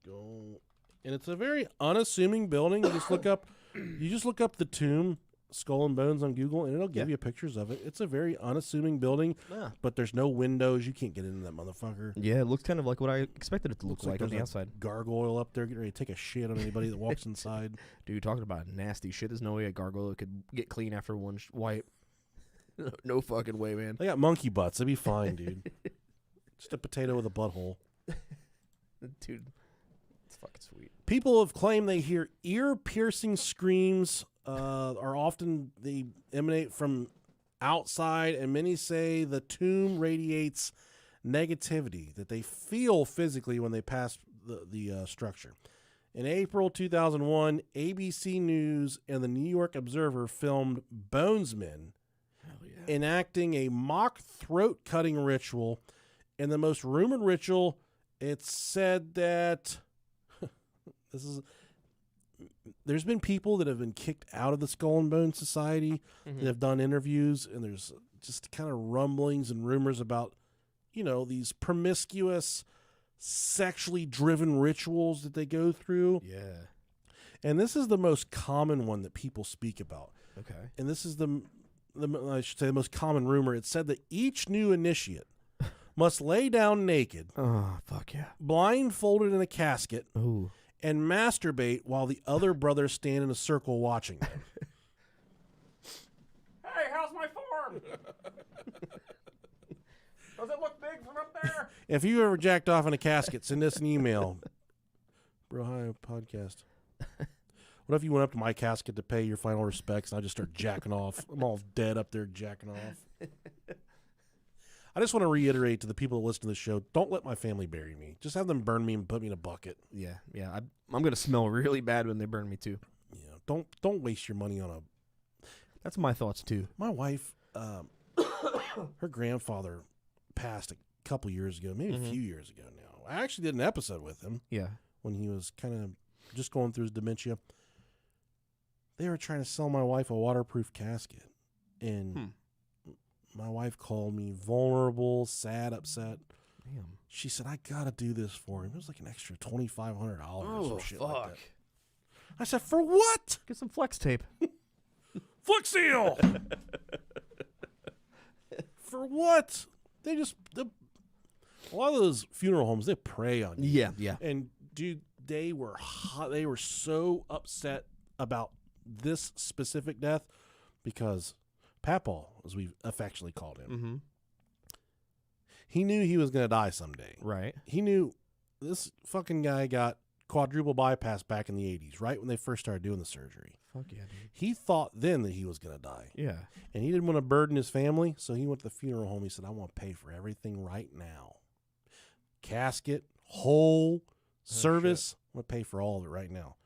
Go. And it's a very unassuming building. You just look up the Tomb, Skull and Bones on Google, and it'll give you pictures of it. It's a very unassuming building, but there's no windows. You can't get into that motherfucker. Yeah, it looks kind of like what I expected it to look like on the there's outside. a gargoyle up there getting ready to take a shit on anybody that walks inside. Dude, talking about nasty shit. There's no way a gargoyle could get clean after one wipe. No fucking way, man. They got monkey butts. They'd be fine, dude. Just a potato with a butthole. Dude, it's fucking sweet. People have claimed they hear ear-piercing screams. They emanate from outside, and many say the tomb radiates negativity that they feel physically when they pass the structure. In April 2001, ABC News and the New York Observer filmed Bonesmen enacting a mock throat-cutting ritual. In the most rumored ritual, it's said that there's been people that have been kicked out of the Skull and Bones Society that have done interviews, and there's just kind of rumblings and rumors about, these promiscuous, sexually driven rituals that they go through. Yeah. And this is the most common one that people speak about. Okay. And this is the most common rumor. It said that each new initiate must lay down naked. Oh, fuck yeah. Blindfolded in a casket. Ooh. And masturbate while the other brothers stand in a circle watching them. Hey, how's my form? Does it look big from up there? If you ever jacked off in a casket, send us an email. Bro, hi, podcast. What if you went up to my casket to pay your final respects and I just start jacking off? I'm all dead up there jacking off. I just want to reiterate to the people that listen to the show, don't let my family bury me. Just have them burn me and put me in a bucket. Yeah. I'm going to smell really bad when they burn me, too. Yeah, don't waste your money on a... That's my thoughts, too. My wife, her grandfather passed a couple years ago, maybe a few years ago now. I actually did an episode with him. Yeah. When he was kind of just going through his dementia. They were trying to sell my wife a waterproof casket. And my wife called me vulnerable, sad, upset. Damn. She said, I got to do this for him. It was like an extra $2,500 or some shit like that. I said, for what? Get some flex tape. Flex Seal! For what? They just a lot of those funeral homes, they prey on you. Yeah, yeah. And dude, they were hot. They were so upset about this specific death because Papaw, as we've affectionately called him, Mm-hmm. he knew he was going to die someday. Right. He knew this fucking guy got quadruple bypass back in the 80s, right when they first started doing the surgery. Fuck yeah, dude. He thought then that he was going to die. Yeah. And he didn't want to burden his family, so he went to the funeral home. He said, I want to pay for everything right now. Casket, whole, service, I want to pay for all of it right now.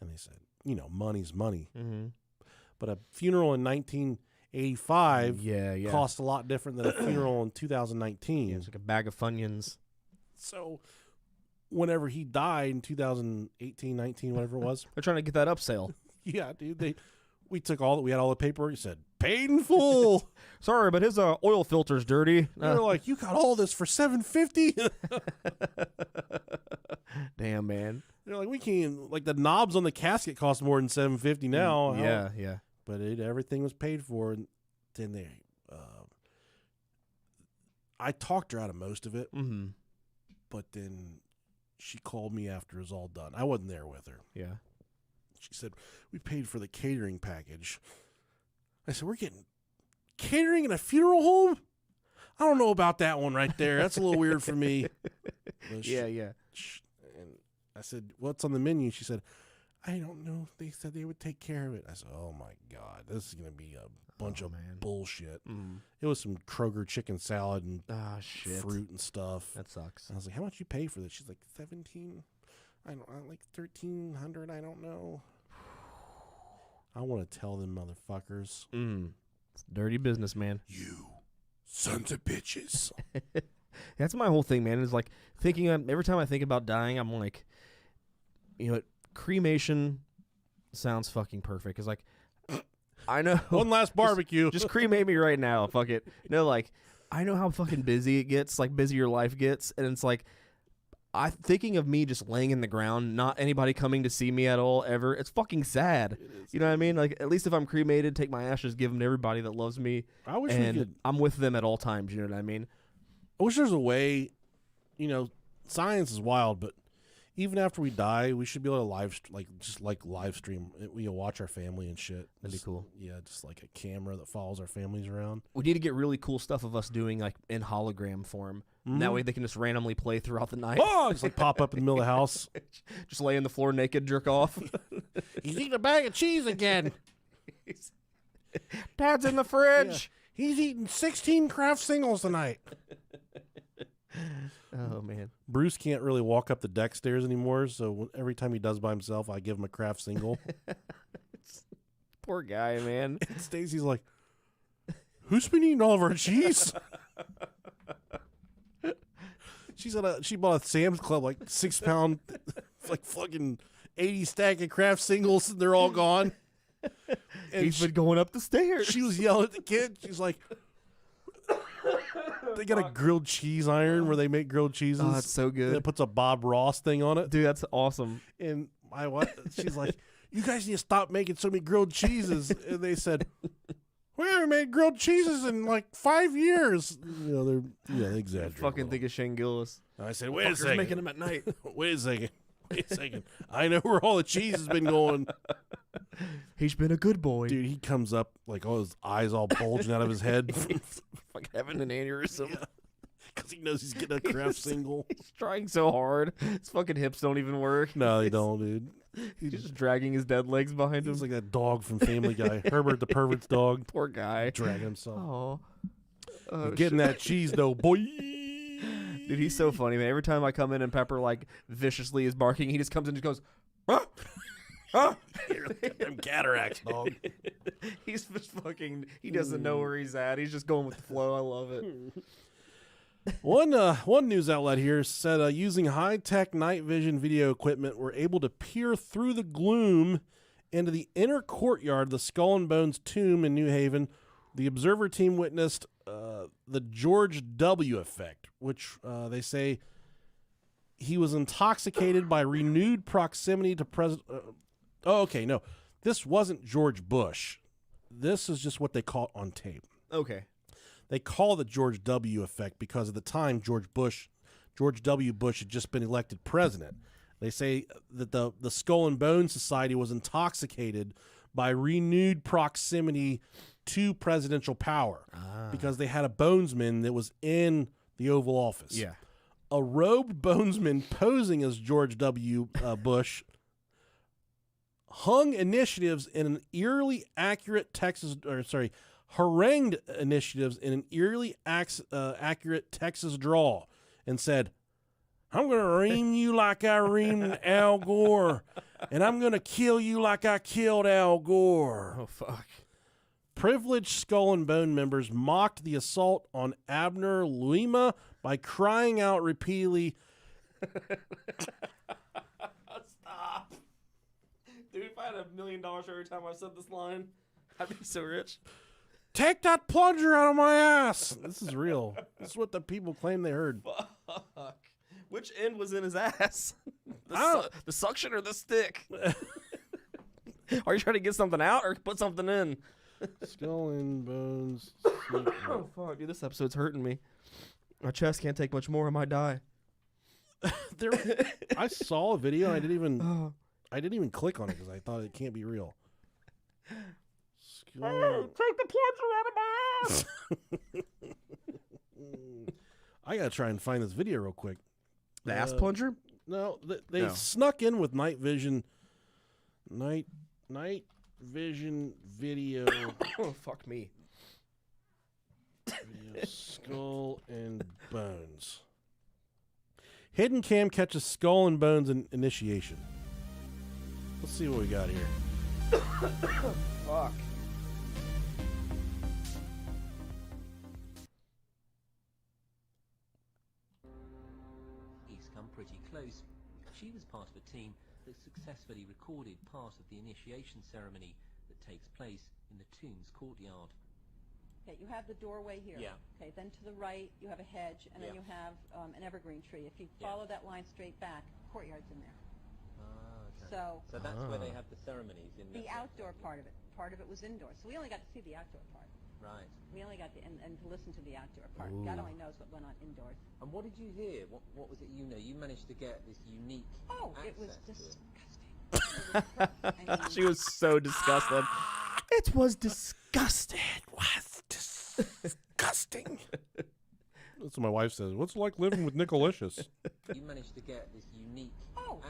And they said, money's money. Mm-hmm. But a funeral in 1985 Yeah. cost a lot different than a funeral in 2019. Yeah, it's like a bag of Funyuns. So whenever he died in 2018, 19, whatever it was, They're trying to get that upsell. yeah, dude, we took we had all the paperwork. He said, paid in full. Sorry, but his oil filter's dirty. They're like, you got all this for $750. Damn, man. They're like, we can't. Like the knobs on the casket cost more than $750 now. Yeah. But everything was paid for, and then I talked her out of most of it. Mm-hmm. But then she called me after it was all done. I wasn't there with her. Yeah. She said, we paid for the catering package. I said, we're getting catering in a funeral home? I don't know about that one right there. That's a little weird for me. Yeah. And I said, what's on the menu? She said, I don't know. They said they would take care of it. I said, oh, my God. This is going to be a bunch of bullshit. Mm. It was some Kroger chicken salad and Shit. fruit and stuff. That sucks. I was like, how much you pay for this? She's like, 17. I like 1,300. I don't know. I want to tell them motherfuckers. It's dirty business, man. You sons of bitches. That's my whole thing, man. Is like thinking. Every time I think about dying, I'm like, cremation sounds fucking perfect. It's like, I know. One last barbecue. Just cremate me right now. Fuck it. Like, I know how fucking busy it gets, like busy your life gets, and it's like, thinking of me just laying in the ground, not anybody coming to see me at all ever. It's fucking sad. You know what I mean? Like, at least if I'm cremated, take my ashes, give them to everybody that loves me. I wish and we could. I'm with them at all times. You know what I mean? I wish there's a way. Science is wild, but even after we die, we should be able to live stream. We watch our family and shit. That'd be cool. Yeah, just like a camera that follows our families around. We need to get really cool stuff of us doing like in hologram form. Mm-hmm. That way they can just randomly play throughout the night. Oh, just like pop up in the middle of the house. Just lay on the floor naked, jerk off. He's eating a bag of cheese again. Dad's in the fridge. Yeah. He's eating 16 Kraft singles tonight. Oh, man. Bruce can't really walk up the deck stairs anymore, so every time he does by himself, I give him a Kraft single. Poor guy, man. And Stacy's like, who's been eating all of our cheese? She bought a Sam's Club, like 6 pound, like fucking 80 stack of Kraft singles, and they're all gone. And He's been going up the stairs. She was yelling at the kid. She's like, they got a grilled cheese iron where they make grilled cheeses. Oh, that's so good. And it puts a Bob Ross thing on it. Dude, that's awesome. And my wife, she's like, you guys need to stop making so many grilled cheeses. And they said, we haven't made grilled cheeses in like 5 years. They exaggerate. Fucking think of Shane Gillis. And I said, wait a Fuckers second. making them at night. Wait a second. I know where all the cheese has been going. He's been a good boy. Dude, he comes up like all his eyes all bulging out of his head. Fucking having an aneurysm. Because he knows he's getting a Kraft single. He's trying so hard. His fucking hips don't even work. No, they don't, dude. He's just dragging his dead legs behind him. He's like that dog from Family Guy. Herbert the pervert's dog. Poor guy. Dragging himself. Oh, Getting that cheese, though, boy. Dude, he's so funny, man. Every time I come in and Pepper, like, viciously is barking, he just comes in and just goes, ah! Ah! Them cataracts, dog. He's just fucking, he doesn't know where he's at. He's just going with the flow. I love it. One news outlet here said using high-tech night vision video equipment, we're able to peer through the gloom into the inner courtyard of the Skull and Bones tomb in New Haven. The observer team witnessed the George W. effect, which they say he was intoxicated by renewed proximity to President... no. This wasn't George Bush. This is just what they caught on tape. Okay. They call it the George W. effect because at the time George W. Bush had just been elected president. They say that the Skull and Bones Society was intoxicated by renewed proximity to presidential power because they had a bonesman that was in the Oval Office. Yeah. A robed bonesman posing as George W. Bush hung initiatives in an eerily accurate harangued initiatives in an eerily accurate Texas drawl and said, I'm going to ream you like I reamed Al Gore, and I'm going to kill you like I killed Al Gore. Oh, fuck. Privileged Skull and Bone members mocked the assault on Abner Lima by crying out repeatedly, Stop. Dude, if I had $1 million every time I said this line, I'd be so rich. take that plunger out of my ass. This is real. This is what the people claim they heard. Fuck. Which end was in his ass? The suction or the stick? Are you trying to get something out or put something in? Skull and Bones. Oh, fuck, dude, this episode's hurting me. My chest can't take much more. I might die. I saw a video. And I didn't even click on it because I thought it can't be real. Hey, take the plunger out of my ass. I gotta try and find this video real quick. The ass plunger? No, they snuck in with night vision. Night vision video. Oh, fuck me. Video Skull and Bones. Hidden cam catches Skull and Bones in initiation. Let's see what we got here. Fuck. He's come pretty close. She was part of a team that successfully recorded part of the initiation ceremony that takes place in the tomb's courtyard. Okay, you have the doorway here. Yeah. Okay, then to the right you have a hedge, and then you have an evergreen tree. If you follow that line straight back, courtyard's in there. Okay. So that's where they have the ceremonies in the outdoor part of it. Part of it was indoors. So we only got to see the outdoor part. Right. We only got to and to listen to the outdoor part. God only knows what went on indoors. And what did you hear? What was it you know? You managed to get this unique It was access to it. disgusting. I mean, She was so disgusted. It was disgusting. Disgusting. That's what my wife says. What's it like living with Nicolicious? You managed to get this unique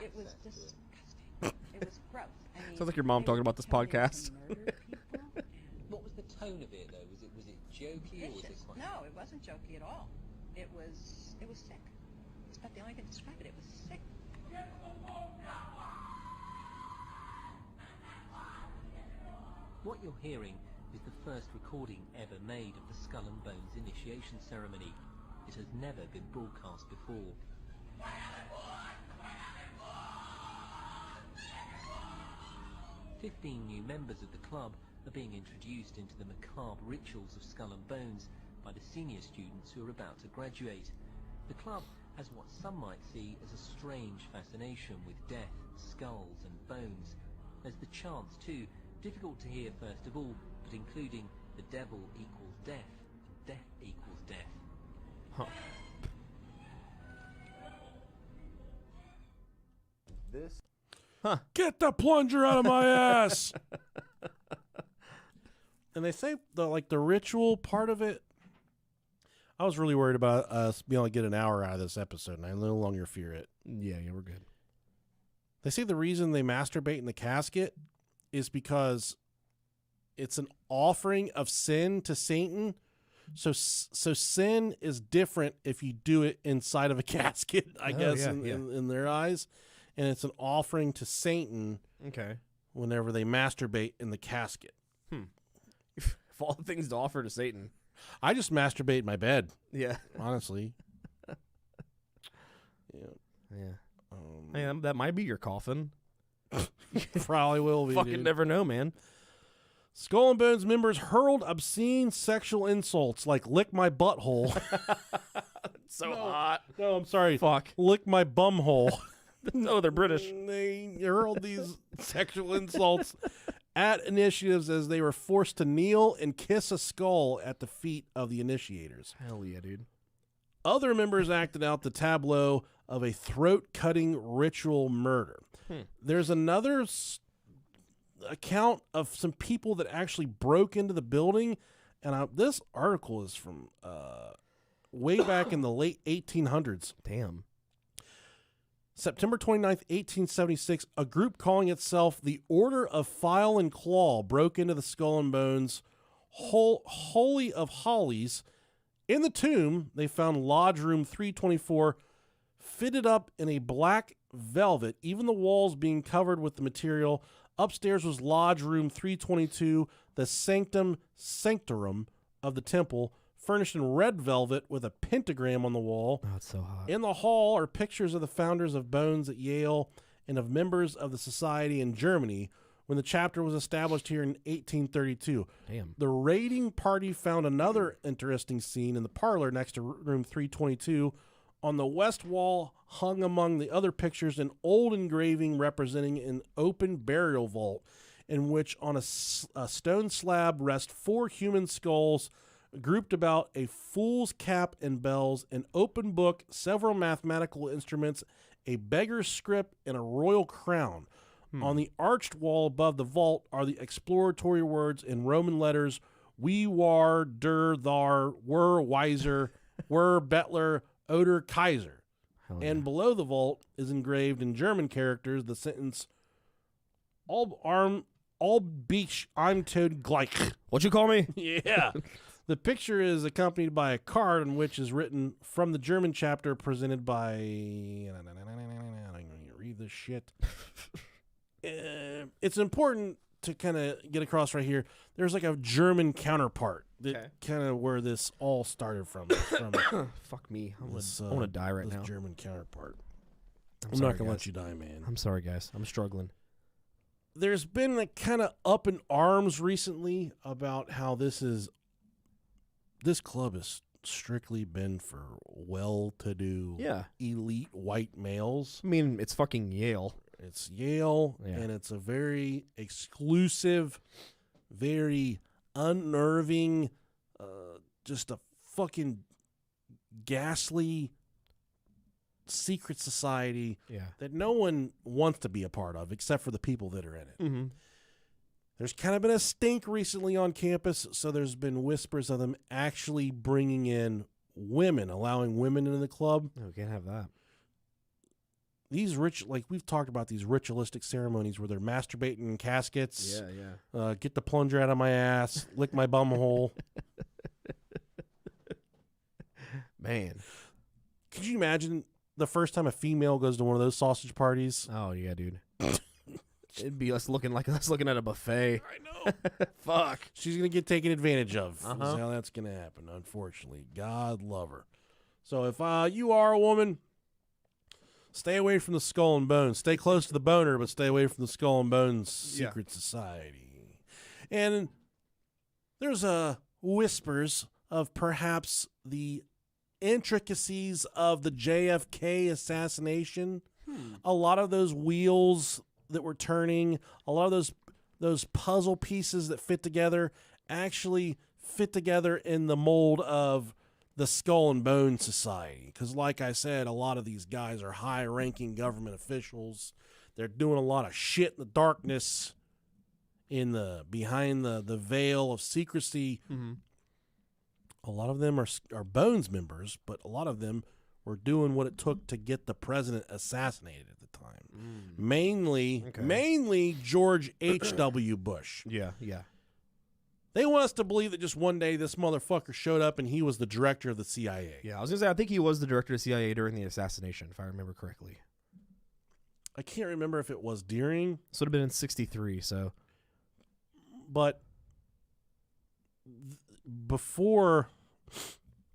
it was access to it. disgusting. It was gross. I mean, Sounds like your mom they talking would about this tell you to podcast. murder people. What was the tone of it though? Was it jokey or was it Vicious. quite? No, it wasn't jokey at all. It was sick. It's about the only way I can describe it. It was sick. What you're hearing is the first recording ever made of the Skull and Bones initiation ceremony. It has never been broadcast before. 15 new members of the club are being introduced into the macabre rituals of Skull and Bones by the senior students who are about to graduate. The club has what some might see as a strange fascination with death, skulls and bones. There's the chants too, difficult to hear first of all, but including the devil equals death, death equals death. Huh. This. Get the plunger out of my ass. And they say the ritual part of it. I was really worried about us being able to get an hour out of this episode, and I no longer fear it. Yeah, we're good. They say the reason they masturbate in the casket is because it's an offering of sin to Satan. So sin is different if you do it inside of a casket, I guess, in their eyes. And it's an offering to Satan. Okay. Whenever they masturbate in the casket. Of all the things to offer to Satan. I just masturbate in my bed. Yeah. Honestly. Hey, that might be your coffin. Probably will be. Fucking never know, man. Skull and Bones members hurled obscene sexual insults like "lick my butthole." So hot. No, I'm sorry. Fuck. Lick my bumhole. No, they're British. They hurled these sexual insults at initiatives as they were forced to kneel and kiss a skull at the feet of the initiators. Hell yeah, dude. Other members acted out the tableau of a throat-cutting ritual murder. There's another account of some people that actually broke into the building, and this article is from way back in the late 1800s. Damn. September 29th, 1876, a group calling itself the Order of File and Claw broke into the Skull and Bones Holy of Hollies. In the tomb, they found Lodge Room 324 fitted up in a black velvet, even the walls being covered with the material. Upstairs was Lodge Room 322, the Sanctum Sanctorum of the temple, furnished in red velvet with a pentagram on the wall. Oh, it's so hot. In the hall are pictures of the founders of Bones at Yale and of members of the society in Germany when the chapter was established here in 1832. Damn. The raiding party found another interesting scene in the parlor next to room 322. On the west wall, hung among the other pictures, an old engraving representing an open burial vault in which on a stone slab rest 4 human skulls grouped about a fool's cap and bells, an open book, several mathematical instruments, a beggar's script, and a royal crown. On the arched wall above the vault are the exploratory words in Roman letters, we war, der, thar, were, weiser, were, bettler, oder, Kaiser. And below the vault is engraved in German characters the sentence, all beach, I'm toad gleich. What you call me? Yeah. The picture is accompanied by a card on which is written from the German chapter presented by... I'm going to read this shit. It's important to kind of get across right here. There's like a German counterpart that kind of where this all started from. Fuck me. I want to die right now. German counterpart. I'm sorry, not going to guys. let you die, man. I'm sorry, guys. I'm struggling. There's been like kind of up in arms recently about how this club has strictly been for well-to-do, elite white males. I mean, it's fucking Yale. It's Yale, and it's a very exclusive, very unnerving, just a fucking ghastly secret society that no one wants to be a part of except for the people that are in it. Mm-hmm. There's kind of been a stink recently on campus, so there's been whispers of them actually bringing in women, allowing women into the club. No, we can't have that. These we've talked about these ritualistic ceremonies where they're masturbating in caskets. Yeah. Get the plunger out of my ass, lick my bum hole. Man. Could you imagine the first time a female goes to one of those sausage parties? Oh, yeah, dude. It'd be us looking at a buffet. I know. Fuck. She's going to get taken advantage of. That's how that's going to happen, unfortunately. God love her. So if you are a woman, stay away from the Skull and Bones. Stay close to the boner, but stay away from the Skull and Bones secret society. And there's whispers of perhaps the intricacies of the JFK assassination. A lot of those wheels that were turning, a lot of those puzzle pieces that fit together actually fit together in the mold of the Skull and Bone Society. Because like I said, a lot of these guys are high-ranking government officials. They're doing a lot of shit in the darkness, behind the veil of secrecy. Mm-hmm. A lot of them are Bones members, but a lot of them were doing what it took to get the president assassinated at the time. Mainly George H.W. Bush. Yeah. They want us to believe that just one day this motherfucker showed up and he was the director of the CIA. Yeah, I was going to say, I think he was the director of the CIA during the assassination, if I remember correctly. I can't remember if it was during. So it would have been in 1963, so. But before.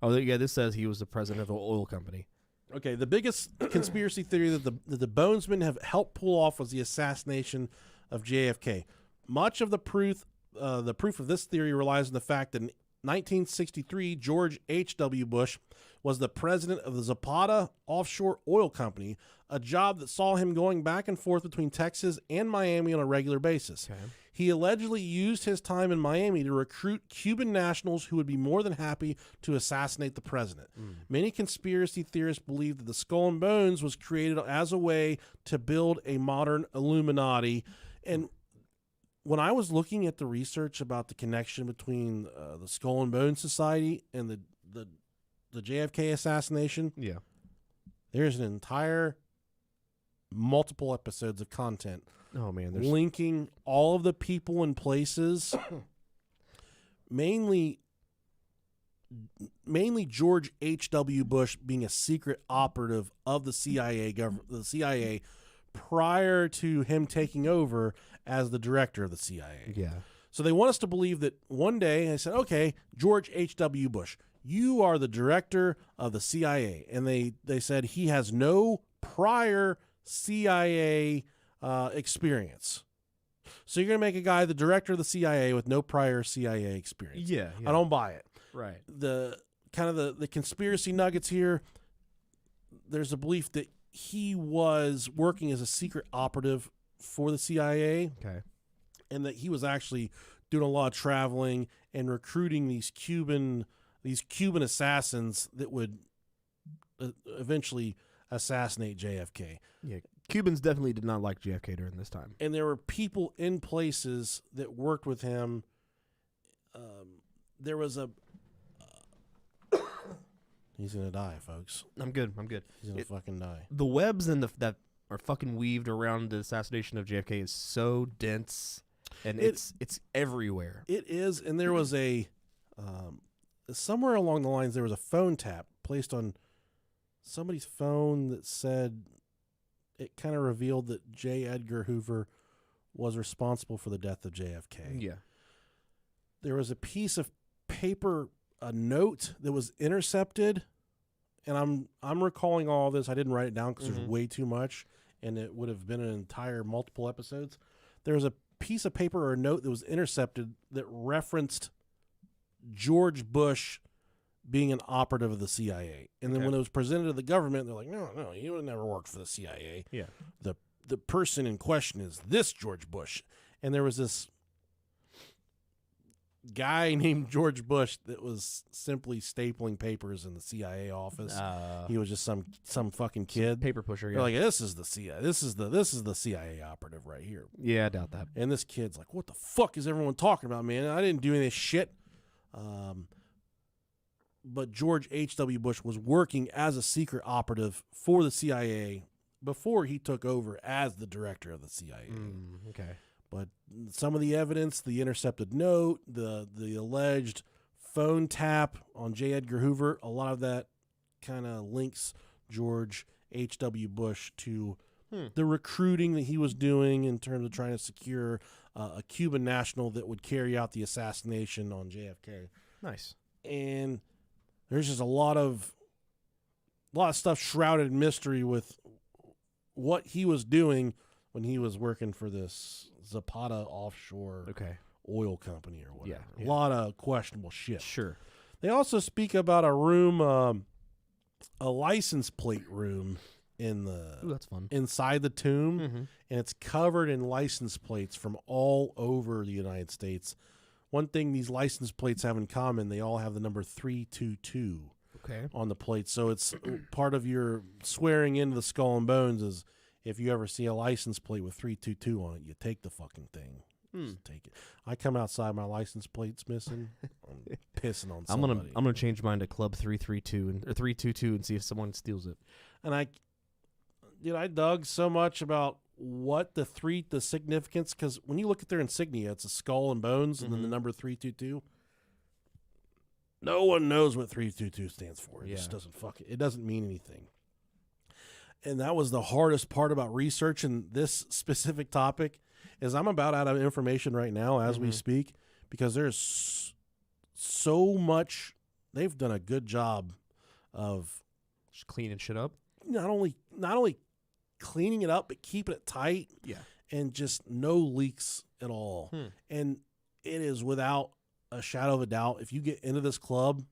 Oh, yeah, this says he was the president of an oil company. Okay, the biggest conspiracy theory that the Bonesmen have helped pull off was the assassination of JFK. Much of the proof of this theory relies on the fact that in 1963, George H.W. Bush was the president of the Zapata Offshore Oil Company, a job that saw him going back and forth between Texas and Miami on a regular basis. Okay. He allegedly used his time in Miami to recruit Cuban nationals who would be more than happy to assassinate the president. Many conspiracy theorists believe that the Skull and Bones was created as a way to build a modern Illuminati. And when I was looking at the research about the connection between the Skull and Bones Society and the JFK assassination, there's an entire multiple episodes of content. Oh man, linking all of the people and places, mainly George H.W. Bush being a secret operative of the CIA prior to him taking over as the director of the CIA. Yeah. So they want us to believe that one day they said, okay, George H.W. Bush, you are the director of the CIA. And they said he has no prior CIA experience. So you're going to make a guy the director of the CIA with no prior CIA experience. Yeah. I don't buy it. Right. The kind of the conspiracy nuggets here, there's a belief that he was working as a secret operative for the CIA. Okay. And that he was actually doing a lot of traveling and recruiting these Cuban assassins that would eventually assassinate JFK. Yeah. Cubans definitely did not like JFK during this time. And there were people in places that worked with him. There was a... He's going to die, folks. I'm good. He's going to fucking die. The webs that are fucking weaved around the assassination of JFK is so dense, and it's everywhere. It is, and there was a... somewhere along the lines, there was a phone tap placed on somebody's phone that said... It kind of revealed that J. Edgar Hoover was responsible for the death of JFK. Yeah. There was a piece of paper, a note that was intercepted, and I'm recalling all this. I didn't write it down because there's way too much, and it would have been an entire multiple episodes. There was a piece of paper or a note that was intercepted that referenced George Bush being an operative of the CIA. And then when it was presented to the government, they're like, no, he would never worked for the CIA. Yeah. The person in question is this George Bush. And there was this guy named George Bush that was simply stapling papers in the CIA office. He was just some fucking kid. Paper pusher, yeah. They're like, this is the CIA. This is the CIA operative right here. Yeah, I doubt that. And this kid's like, what the fuck is everyone talking about, man? I didn't do any of this shit. But George H.W. Bush was working as a secret operative for the CIA before he took over as the director of the CIA. Okay. But some of the evidence, the intercepted note, the alleged phone tap on J. Edgar Hoover, a lot of that kind of links George H.W. Bush to the recruiting that he was doing in terms of trying to secure a Cuban national that would carry out the assassination on JFK. Nice. And there's just a lot of stuff shrouded in mystery with what he was doing when he was working for this Zapata offshore oil company or whatever. Yeah. A lot of questionable shit. Sure. They also speak about a room, a license plate room in the that's fun. inside the tomb, and it's covered in license plates from all over the United States. One thing these license plates have in common, they all have the number 322 on the plate. So it's part of your swearing into the Skull and Bones is if you ever see a license plate with 322 on it, you take the fucking thing. Just take it. I come outside, my license plate's missing. I'm pissing on somebody. I'm gonna change mine to Club 332 or 322 and see if someone steals it. And I dug so much about what the significance, because when you look at their insignia, it's a skull and bones and then the number 322. No one knows what 322 stands for. It just doesn't it doesn't mean anything. And that was the hardest part about researching this specific topic is I'm about out of information right now as we speak, because there's so much. They've done a good job of just cleaning shit up. Not only cleaning it up, but keeping it tight. Yeah. And just no leaks at all. And it is without a shadow of a doubt. If you get into this club,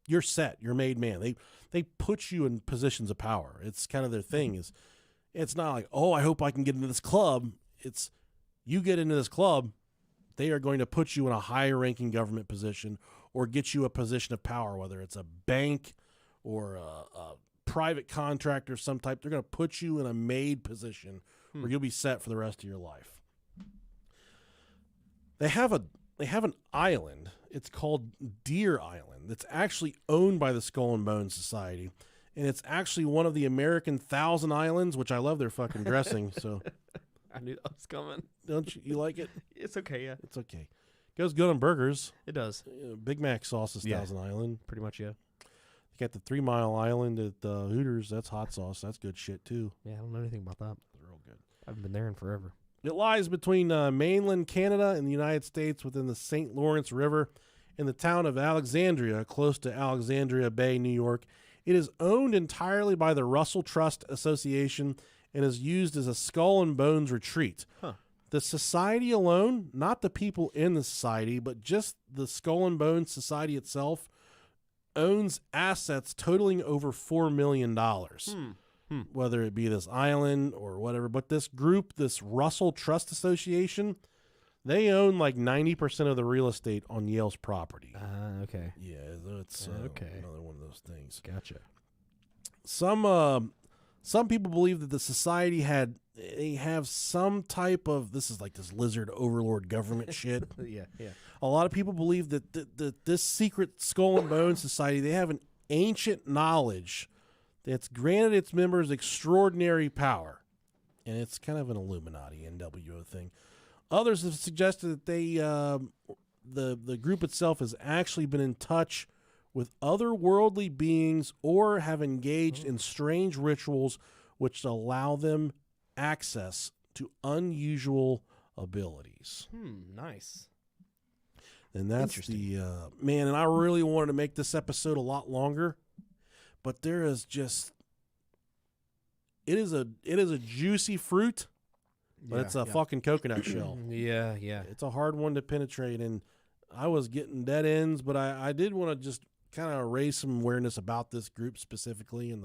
you're set. You're made man. They put you in positions of power. It's kind of their thing. It's not like, oh, I hope I can get into this club. It's you get into this club, they are going to put you in a higher ranking government position or get you a position of power, whether it's a bank or a private contractor of some type. They're going to put you in a made position where you'll be set for the rest of your life. They have an island. It's called Deer Island. That's actually owned by the Skull and Bones Society. And it's actually one of the American Thousand Islands, which I love their fucking dressing. So I knew that was coming. don't you like it? It's okay, yeah. It's okay. Goes good on burgers. It does. Big Mac sauce is Yeah. Thousand Island. Pretty much, yeah. They got the 3 Mile Island at Hooters. That's hot sauce. That's good shit too. Yeah, I don't know anything about that. It's real good. I haven't been there in forever. It lies between mainland Canada and the United States within the St. Lawrence River in the town of Alexandria, close to Alexandria Bay, New York. It is owned entirely by the Russell Trust Association and is used as a skull and bones retreat. Huh. The society alone, not the people in the society, but just the Skull and Bones Society itself, owns assets totaling over $4 million. Whether it be this island or whatever. But this group, this Russell Trust Association, they own like 90% of the real estate on Yale's property. Okay. Yeah, it's Okay. another one of those things. Gotcha. Some people believe that the society they have some type of, this is like this lizard overlord government shit. Yeah. A lot of people believe that this secret Skull and Bones Society, they have an ancient knowledge that's granted its members extraordinary power. And it's kind of an Illuminati NWO thing. Others have suggested that the group itself has actually been in touch with otherworldly beings or have engaged in strange rituals which allow them access to unusual abilities. Nice. And that's the man. And I really wanted to make this episode a lot longer, but there is just it is a juicy fruit, but it's a fucking coconut shell. Yeah. It's a hard one to penetrate, and I was getting dead ends, but I did want to just kind of raise some awareness about this group specifically and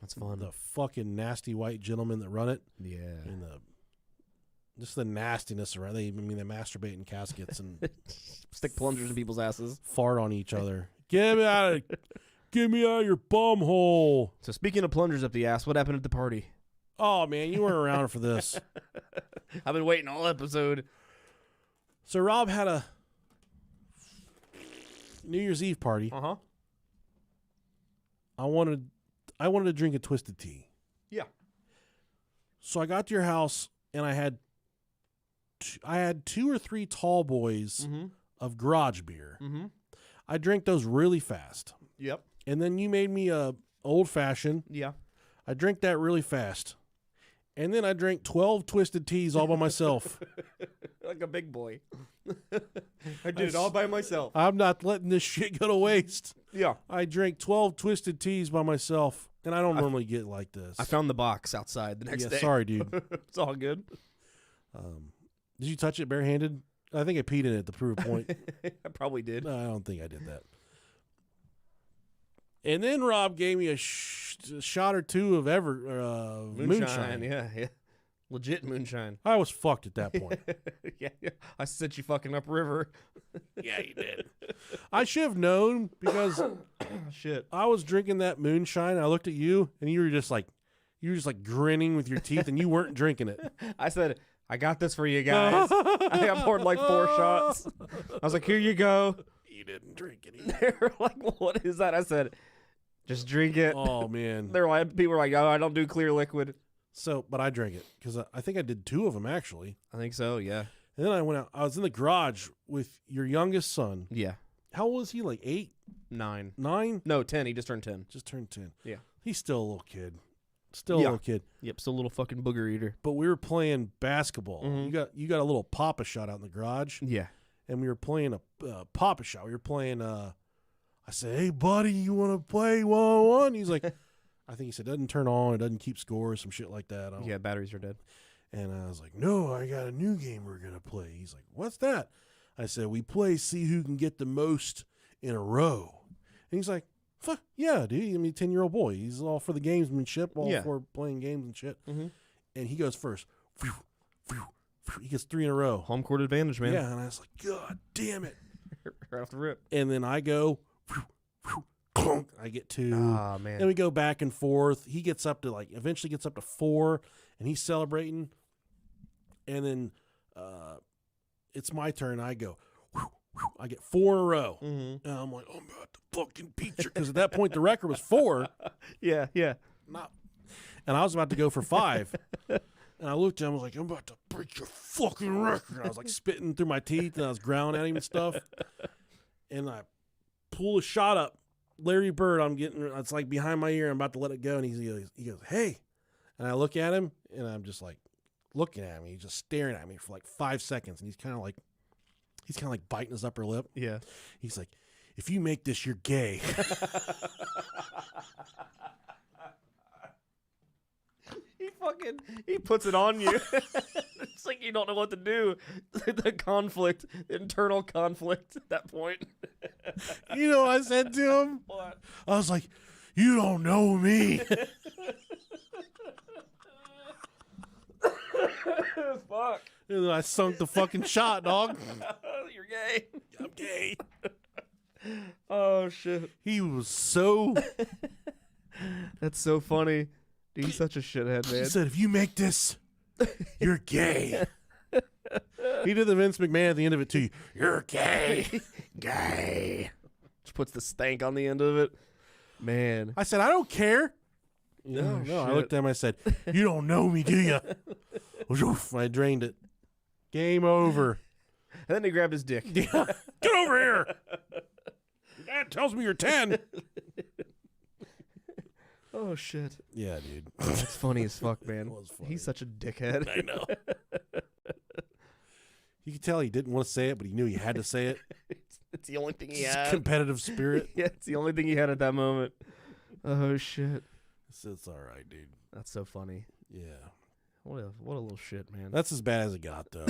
That's fun. the fucking nasty white gentlemen that run it. Yeah. And just the nastiness around. They masturbate in caskets and Stick plungers in people's asses. fart on each other. Get me out of your bum hole. So speaking of plungers up the ass, what happened at the party? Oh man, you weren't around for this. I've been waiting all episode. So Rob had a New Year's Eve party. Uh-huh. I wanted to drink a twisted tea. Yeah. So I got to your house and I had 2 or 3 tall boys of garage beer. Mm-hmm. I drank those really fast. Yep. And then you made me a old fashioned. Yeah. I drank that really fast. And then I drank 12 twisted teas all by myself. Like a big boy. I did it all by myself. I'm not letting this shit go to waste. Yeah. I drank 12 twisted teas by myself, and I don't normally get like this. I found the box outside the next day. Sorry, dude. It's all good. Did you touch it barehanded? I think I peed in it to prove a point. I probably did. No, I don't think I did that. And then Rob gave me a shot or 2 of moonshine. Yeah. Legit moonshine. I was fucked at that point. Yeah. I sent you fucking upriver. Yeah, you did. I should have known because Shit. I was drinking that moonshine. I looked at you, and you were just like grinning with your teeth, and you weren't drinking it. I said, I got this for you guys. I think I poured like 4 shots. I was like, here you go. You didn't drink it either. They were like, well, what is that? I said, just drink it. Oh, man. They're like, people were like, oh, I don't do clear liquid. So, but I drank it because I think I did 2 of them actually. I think so, yeah. And then I went out. I was in the garage with your youngest son. Yeah. How old was he? Like 8? 9. 9? No, 10. He just turned 10. Just turned 10. Yeah. He's still a little kid. Still a little kid. Yep, still a little fucking booger eater. But we were playing basketball. You got a little Papa shot out in the garage. Yeah. And we were playing a Papa shot. We were playing. I said, "Hey, buddy, you want to play 1-on-1?" He's like, I think he said, "Doesn't turn on. It doesn't keep scores. Some shit like that." Yeah, batteries are dead. And I was like, "No, I got a new game we're gonna play." He's like, "What's that?" I said, "We play see who can get the most in a row." And he's like, "Fuck yeah, dude! I mean, 10-year-old boy. He's all for the gamesmanship, all for playing games and shit." Mm-hmm. And he goes first. Phew, phew, He gets 3 in a row. Home court advantage, man. Yeah, and I was like, God damn it. Right off the rip. And then I go, I get 2. Ah, man. And we go back and forth. He gets up to eventually gets up to 4, and he's celebrating. And then it's my turn. I go, I get 4 in a row. Mm-hmm. And I'm like, I'm about to fucking beat you. Because at that point, the record was 4. Yeah. And I was about to go for 5. And I looked at him, I was like, I'm about to break your fucking record. And I was like spitting through my teeth, and I was growling at him and stuff. And I pull a shot up. Larry Bird, it's like behind my ear. I'm about to let it go. And he goes, hey. And I look at him, and I'm just like looking at him. He's just staring at me for like 5 seconds. And he's kind of like biting his upper lip. Yeah. He's like, if you make this, you're gay. He puts it on you. It's like you don't know what to do. The internal conflict at that point. You know what I said to him? What? I was like, you don't know me. Fuck. And then I sunk the fucking shot, dog. You're gay. I'm gay. Oh, shit. He was so... That's so funny. Dude, he's such a shithead, man. He said, if you make this, you're gay. He did the Vince McMahon at the end of it, too. You're gay. Gay. Just puts the stank on the end of it. Man. I said, I don't care. No, I looked at him, I said, you don't know me, do you? I drained it. Game over. And then he grabbed his dick. Yeah. Get over here. Your dad tells me you're 10. Oh, shit. Yeah, dude. That's funny as fuck, man. It was funny. He's such a dickhead. I know. You could tell he didn't want to say it, but he knew he had to say it. It's the only thing he It's had. competitive spirit. Yeah, it's the only thing he had at that moment. Oh, shit. It's all right, dude. That's so funny. Yeah. What a little shit, man. That's as bad as it got, though.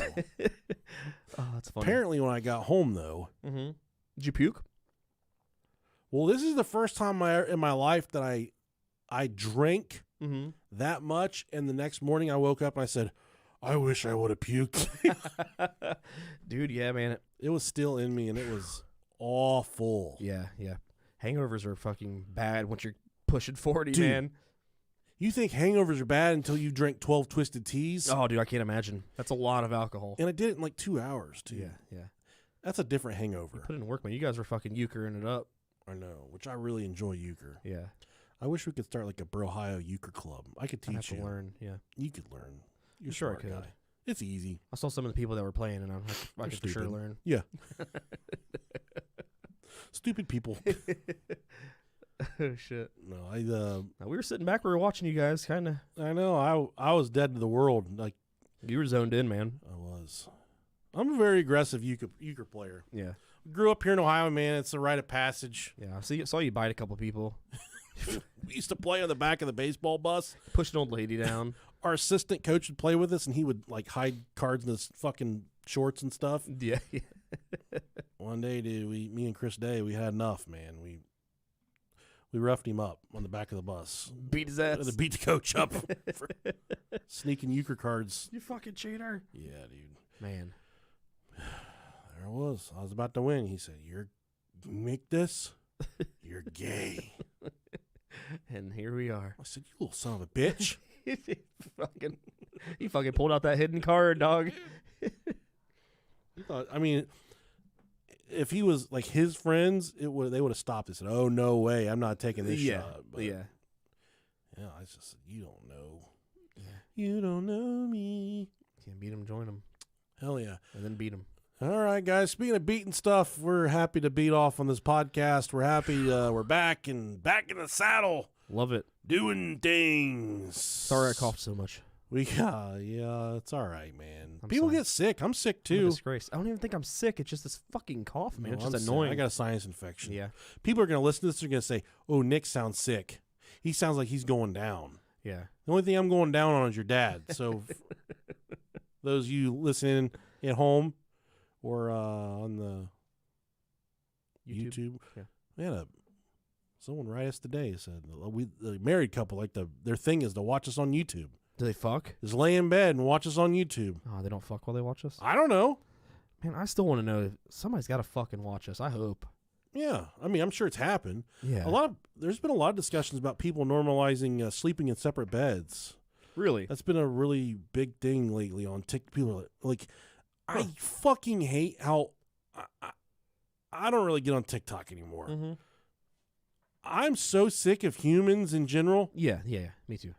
Oh, that's funny. Apparently, when I got home, though. Mm-hmm. Did you puke? Well, this is the first time in my life that I drank Mm-hmm. that much, and the next morning I woke up and I said, I wish I would have puked. Dude, yeah, man. It was still in me, and it was awful. Yeah. Hangovers are fucking bad once you're pushing 40, Dude, man. You think hangovers are bad until you drink 12 Twisted Teas? Oh, dude, I can't imagine. That's a lot of alcohol. And I did it in like 2 hours, too. Yeah. That's a different hangover. Put in work, man. You guys were fucking euchering it up. I know, which I really enjoy euchre. Yeah. I wish we could start like a Brohio euchre club. I could I'd have teach to you. learn, yeah. You could learn. You're I'm sure I a smart could. guy. It's easy. I saw some of the people that were playing, and I could for sure stupid. learn. Yeah. Stupid people. Oh, shit. No, We were sitting back. We were watching you guys, kind of. I know. I was dead to the world. Like You were zoned in, man. I was. I'm a very aggressive euchre player. Yeah. Grew up here in Ohio, man. It's a rite of passage. Yeah. I saw you bite a couple people. We used to play on the back of the baseball bus. Push an old lady down. Our assistant coach would play with us, and he would like hide cards in his fucking shorts and stuff. Yeah. One day, dude, me and Chris Day, we had enough, man. We roughed him up on the back of the bus. Beat his ass. Beat the coach up for sneaking euchre cards. You fucking cheater. Yeah, dude. Man. There I was. I was about to win. He said, you make this, you're gay. And here we are. I said, you little son of a bitch. He fucking pulled out that hidden card, dog. I mean, if he was like his friends, they would have stopped and said, "Oh no way, I'm not taking this shot." But, yeah. I just said, "You don't know, you don't know me." Can't beat him, join him, Hell yeah, and then beat him. All right, guys. Speaking of beating stuff, we're happy to beat off on this podcast. We're happy we're back in the saddle, Love it. doing things. Sorry I coughed so much. Yeah, it's all right, man. I'm People sorry. get sick. I'm sick I'm a too. disgrace. I don't even think I'm sick. It's just this fucking cough, man. No, It's I'm just sick. annoying. I got a sinus infection. Yeah. People are going to listen to this. They're going to say, "Oh, Nick sounds sick. He sounds like he's going down." Yeah. The only thing I'm going down on is your dad. So, those of you listening at home or on the YouTube, Yeah. we had someone write us today said the married couple their thing is to watch us on YouTube. Do they fuck? Just lay in bed and watch us on YouTube. Oh, they don't fuck while they watch us? I don't know. Man, I still want to know. Somebody's got to fucking watch us. I hope. Yeah, I mean, I'm sure it's happened. Yeah. There's been a lot of discussions about people normalizing sleeping in separate beds. Really? That's been a really big thing lately on TikTok. People are like, I fucking hate how I don't really get on TikTok anymore. Mm-hmm. I'm so sick of humans in general. Yeah, me too.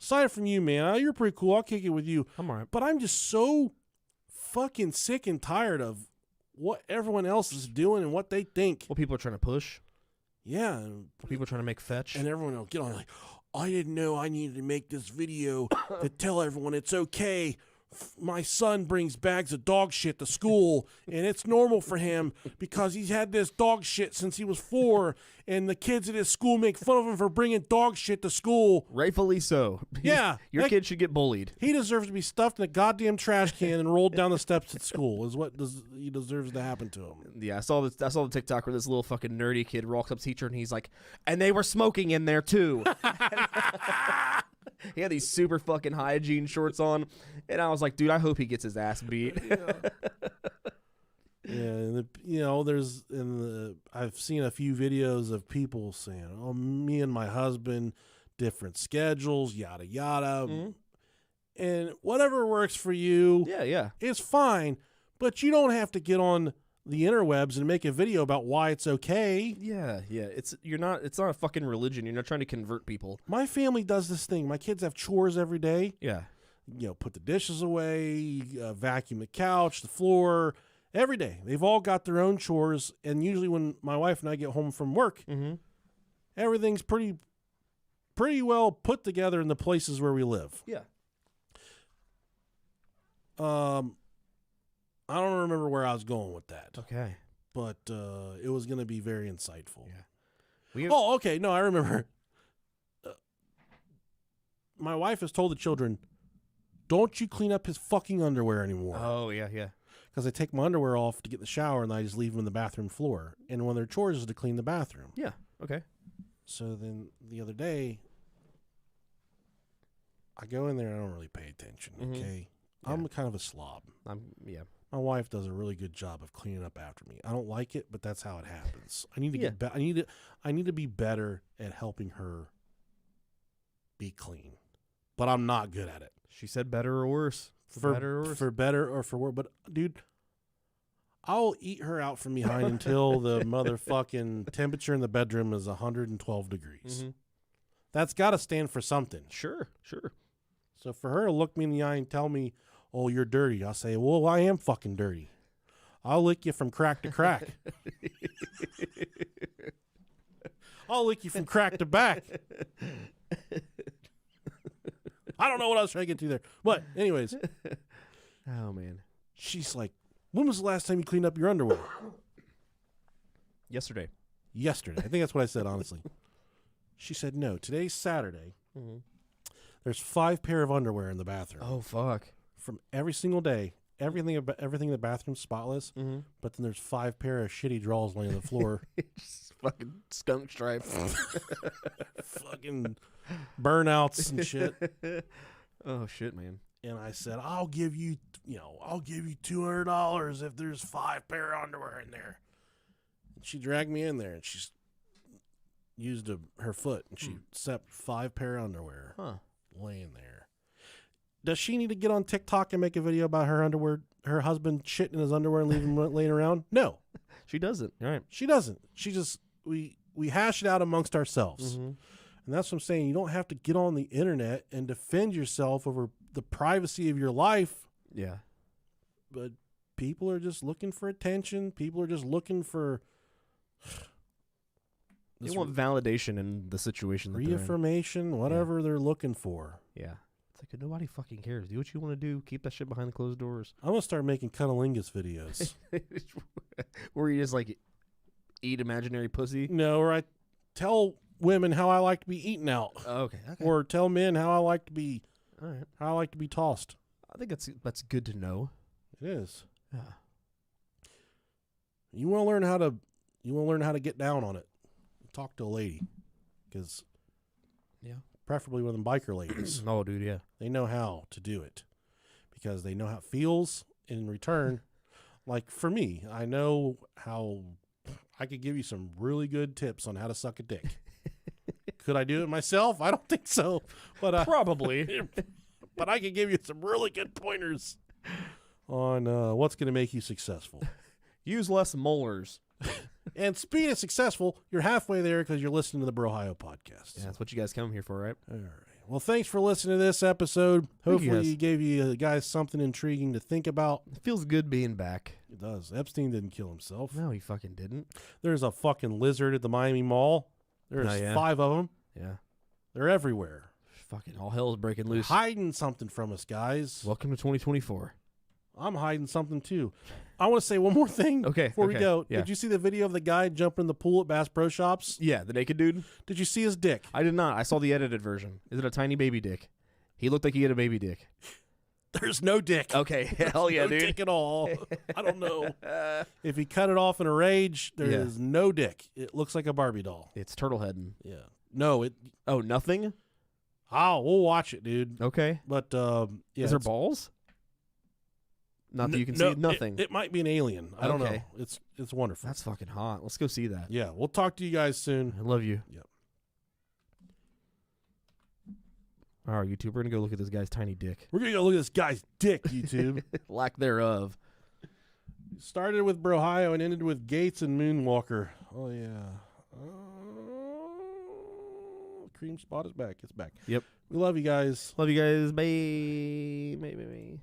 Aside from you, man, you're pretty cool. I'll kick it with you. I'm all right. But I'm just so fucking sick and tired of what everyone else is doing and what they think. What people are trying to push. Yeah. What people are trying to make fetch. And everyone will get on like, I didn't know I needed to make this video to tell everyone it's okay. My son brings bags of dog shit to school, and it's normal for him because he's had this dog shit since he was 4, and the kids at his school make fun of him for bringing dog shit to school. Rightfully so. Yeah. Your kid should get bullied. He deserves to be stuffed in a goddamn trash can and rolled down the steps at school is what he deserves to happen to him. Yeah, I saw the TikTok where this little fucking nerdy kid walks up to teacher and he's like, and they were smoking in there too. He had these super fucking hygiene shorts on, and I was like, dude, I hope he gets his ass beat. Yeah, and I've seen a few videos of people saying, "Oh, me and my husband, different schedules, yada yada," and whatever works for you, yeah, it's fine. But you don't have to get on the interwebs and make a video about why it's okay. Yeah. It's not a fucking religion. You're not trying to convert people. My family does this thing. My kids have chores every day. Yeah. Put the dishes away, vacuum the couch, the floor, every day. They've all got their own chores, and usually when my wife and I get home from work, everything's pretty well put together in the places where we live. Yeah. I don't remember where I was going with that. Okay. But it was going to be very insightful. Yeah. Oh, okay. No, I remember. My wife has told the children, don't you clean up his fucking underwear anymore. Oh, yeah. Because I take my underwear off to get in the shower, and I just leave them in the bathroom floor. And one of their chores is to clean the bathroom. Yeah, okay. So then the other day, I go in there and I don't really pay attention, okay? Yeah. I'm kind of a slob. Yeah. My wife does a really good job of cleaning up after me. I don't like it, but that's how it happens. I need to get I need to be better at helping her be clean. But I'm not good at it. She said better or worse. For better or for worse. But dude, I'll eat her out from behind until the motherfucking temperature in the bedroom is 112 degrees. That's got to stand for something. Sure. So for her to look me in the eye and tell me, "Oh, you're dirty," I'll say, "Well, I am fucking dirty. I'll lick you from crack to crack. I'll lick you from crack to back." I don't know what I was trying to get to there. But anyways. Oh, man. She's like, when was the last time you cleaned up your underwear? Yesterday. I think that's what I said, honestly. She said, no, today's Saturday. There's 5 pair of underwear in the bathroom. Oh, fuck. From every single day. Everything in the bathroom's spotless. But then there's 5 pair of shitty drawers laying on the floor. Just fucking skunk stripes. Fucking burnouts and shit. Oh, shit, man. And I said, I'll give you $200 if there's 5 pair of underwear in there. And she dragged me in there and she used her foot and she set 5 pair of underwear laying there. Does she need to get on TikTok and make a video about her underwear, her husband shitting in his underwear and leaving him laying around? No. She doesn't. All right. She doesn't. She just, we hash it out amongst ourselves. And that's what I'm saying. You don't have to get on the internet and defend yourself over the privacy of your life. Yeah. But people are just looking for attention. People are just looking for... They want validation in the situation. Reaffirmation, whatever they're looking for. Yeah. It's like, nobody fucking cares. Do what you want to do. Keep that shit behind the closed doors. I'm going to start making cunnilingus videos. Where you just like eat imaginary pussy? No, or I tell women how I like to be eaten out. Okay. Or tell men how I like to be tossed. I think that's good to know. It is. Yeah. You want to learn how to get down on it. Talk to a lady, because preferably with them biker ladies. Oh, dude, yeah. They know how to do it because they know how it feels in return. Like for me, I know how I could give you some really good tips on how to suck a dick. Could I do it myself? I don't think so. But Probably. but I can give you some really good pointers on what's going to make you successful. Use less molars. And speaking of successful, you're halfway there because you're listening to the Brohio podcast. Yeah, that's what you guys come here for, right? All right. Well, thanks for listening to this episode. Thank you, Hopefully, guys. it gave you guys something intriguing to think about. It feels good being back. It does. Epstein didn't kill himself. No, he fucking didn't. There's a fucking lizard at the Miami Mall. There's Oh, yeah? 5 of them. Yeah. They're everywhere. Fucking all hell's breaking loose. Hiding something from us, guys. Welcome to 2024. I'm hiding something too. I want to say one more thing before we go. Yeah. Did you see the video of the guy jumping in the pool at Bass Pro Shops? Yeah, the naked dude. Did you see his dick? I did not. I saw the edited version. Is it a tiny baby dick? He looked like he had a baby dick. There's no dick. Okay, hell yeah, no dude. dick at all. I don't know. If he cut it off in a rage, there is no dick. It looks like a Barbie doll. It's turtle heading. Yeah. No, it. Oh, nothing? Oh, we'll watch it, dude. Okay. But yeah, is there balls? Not that you can see nothing. It might be an alien. I don't know. Okay. It's wonderful. That's fucking hot. Let's go see that. Yeah, we'll talk to you guys soon. I love you. Yep. All right, YouTube, we're going to go look at this guy's tiny dick. We're going to go look at this guy's dick, YouTube. Lack thereof. Started with Brohio and ended with Gates and Moonwalker. Oh, yeah. Cream Spot is back. It's back. Yep. We love you guys. Love you guys. Bye. Bye.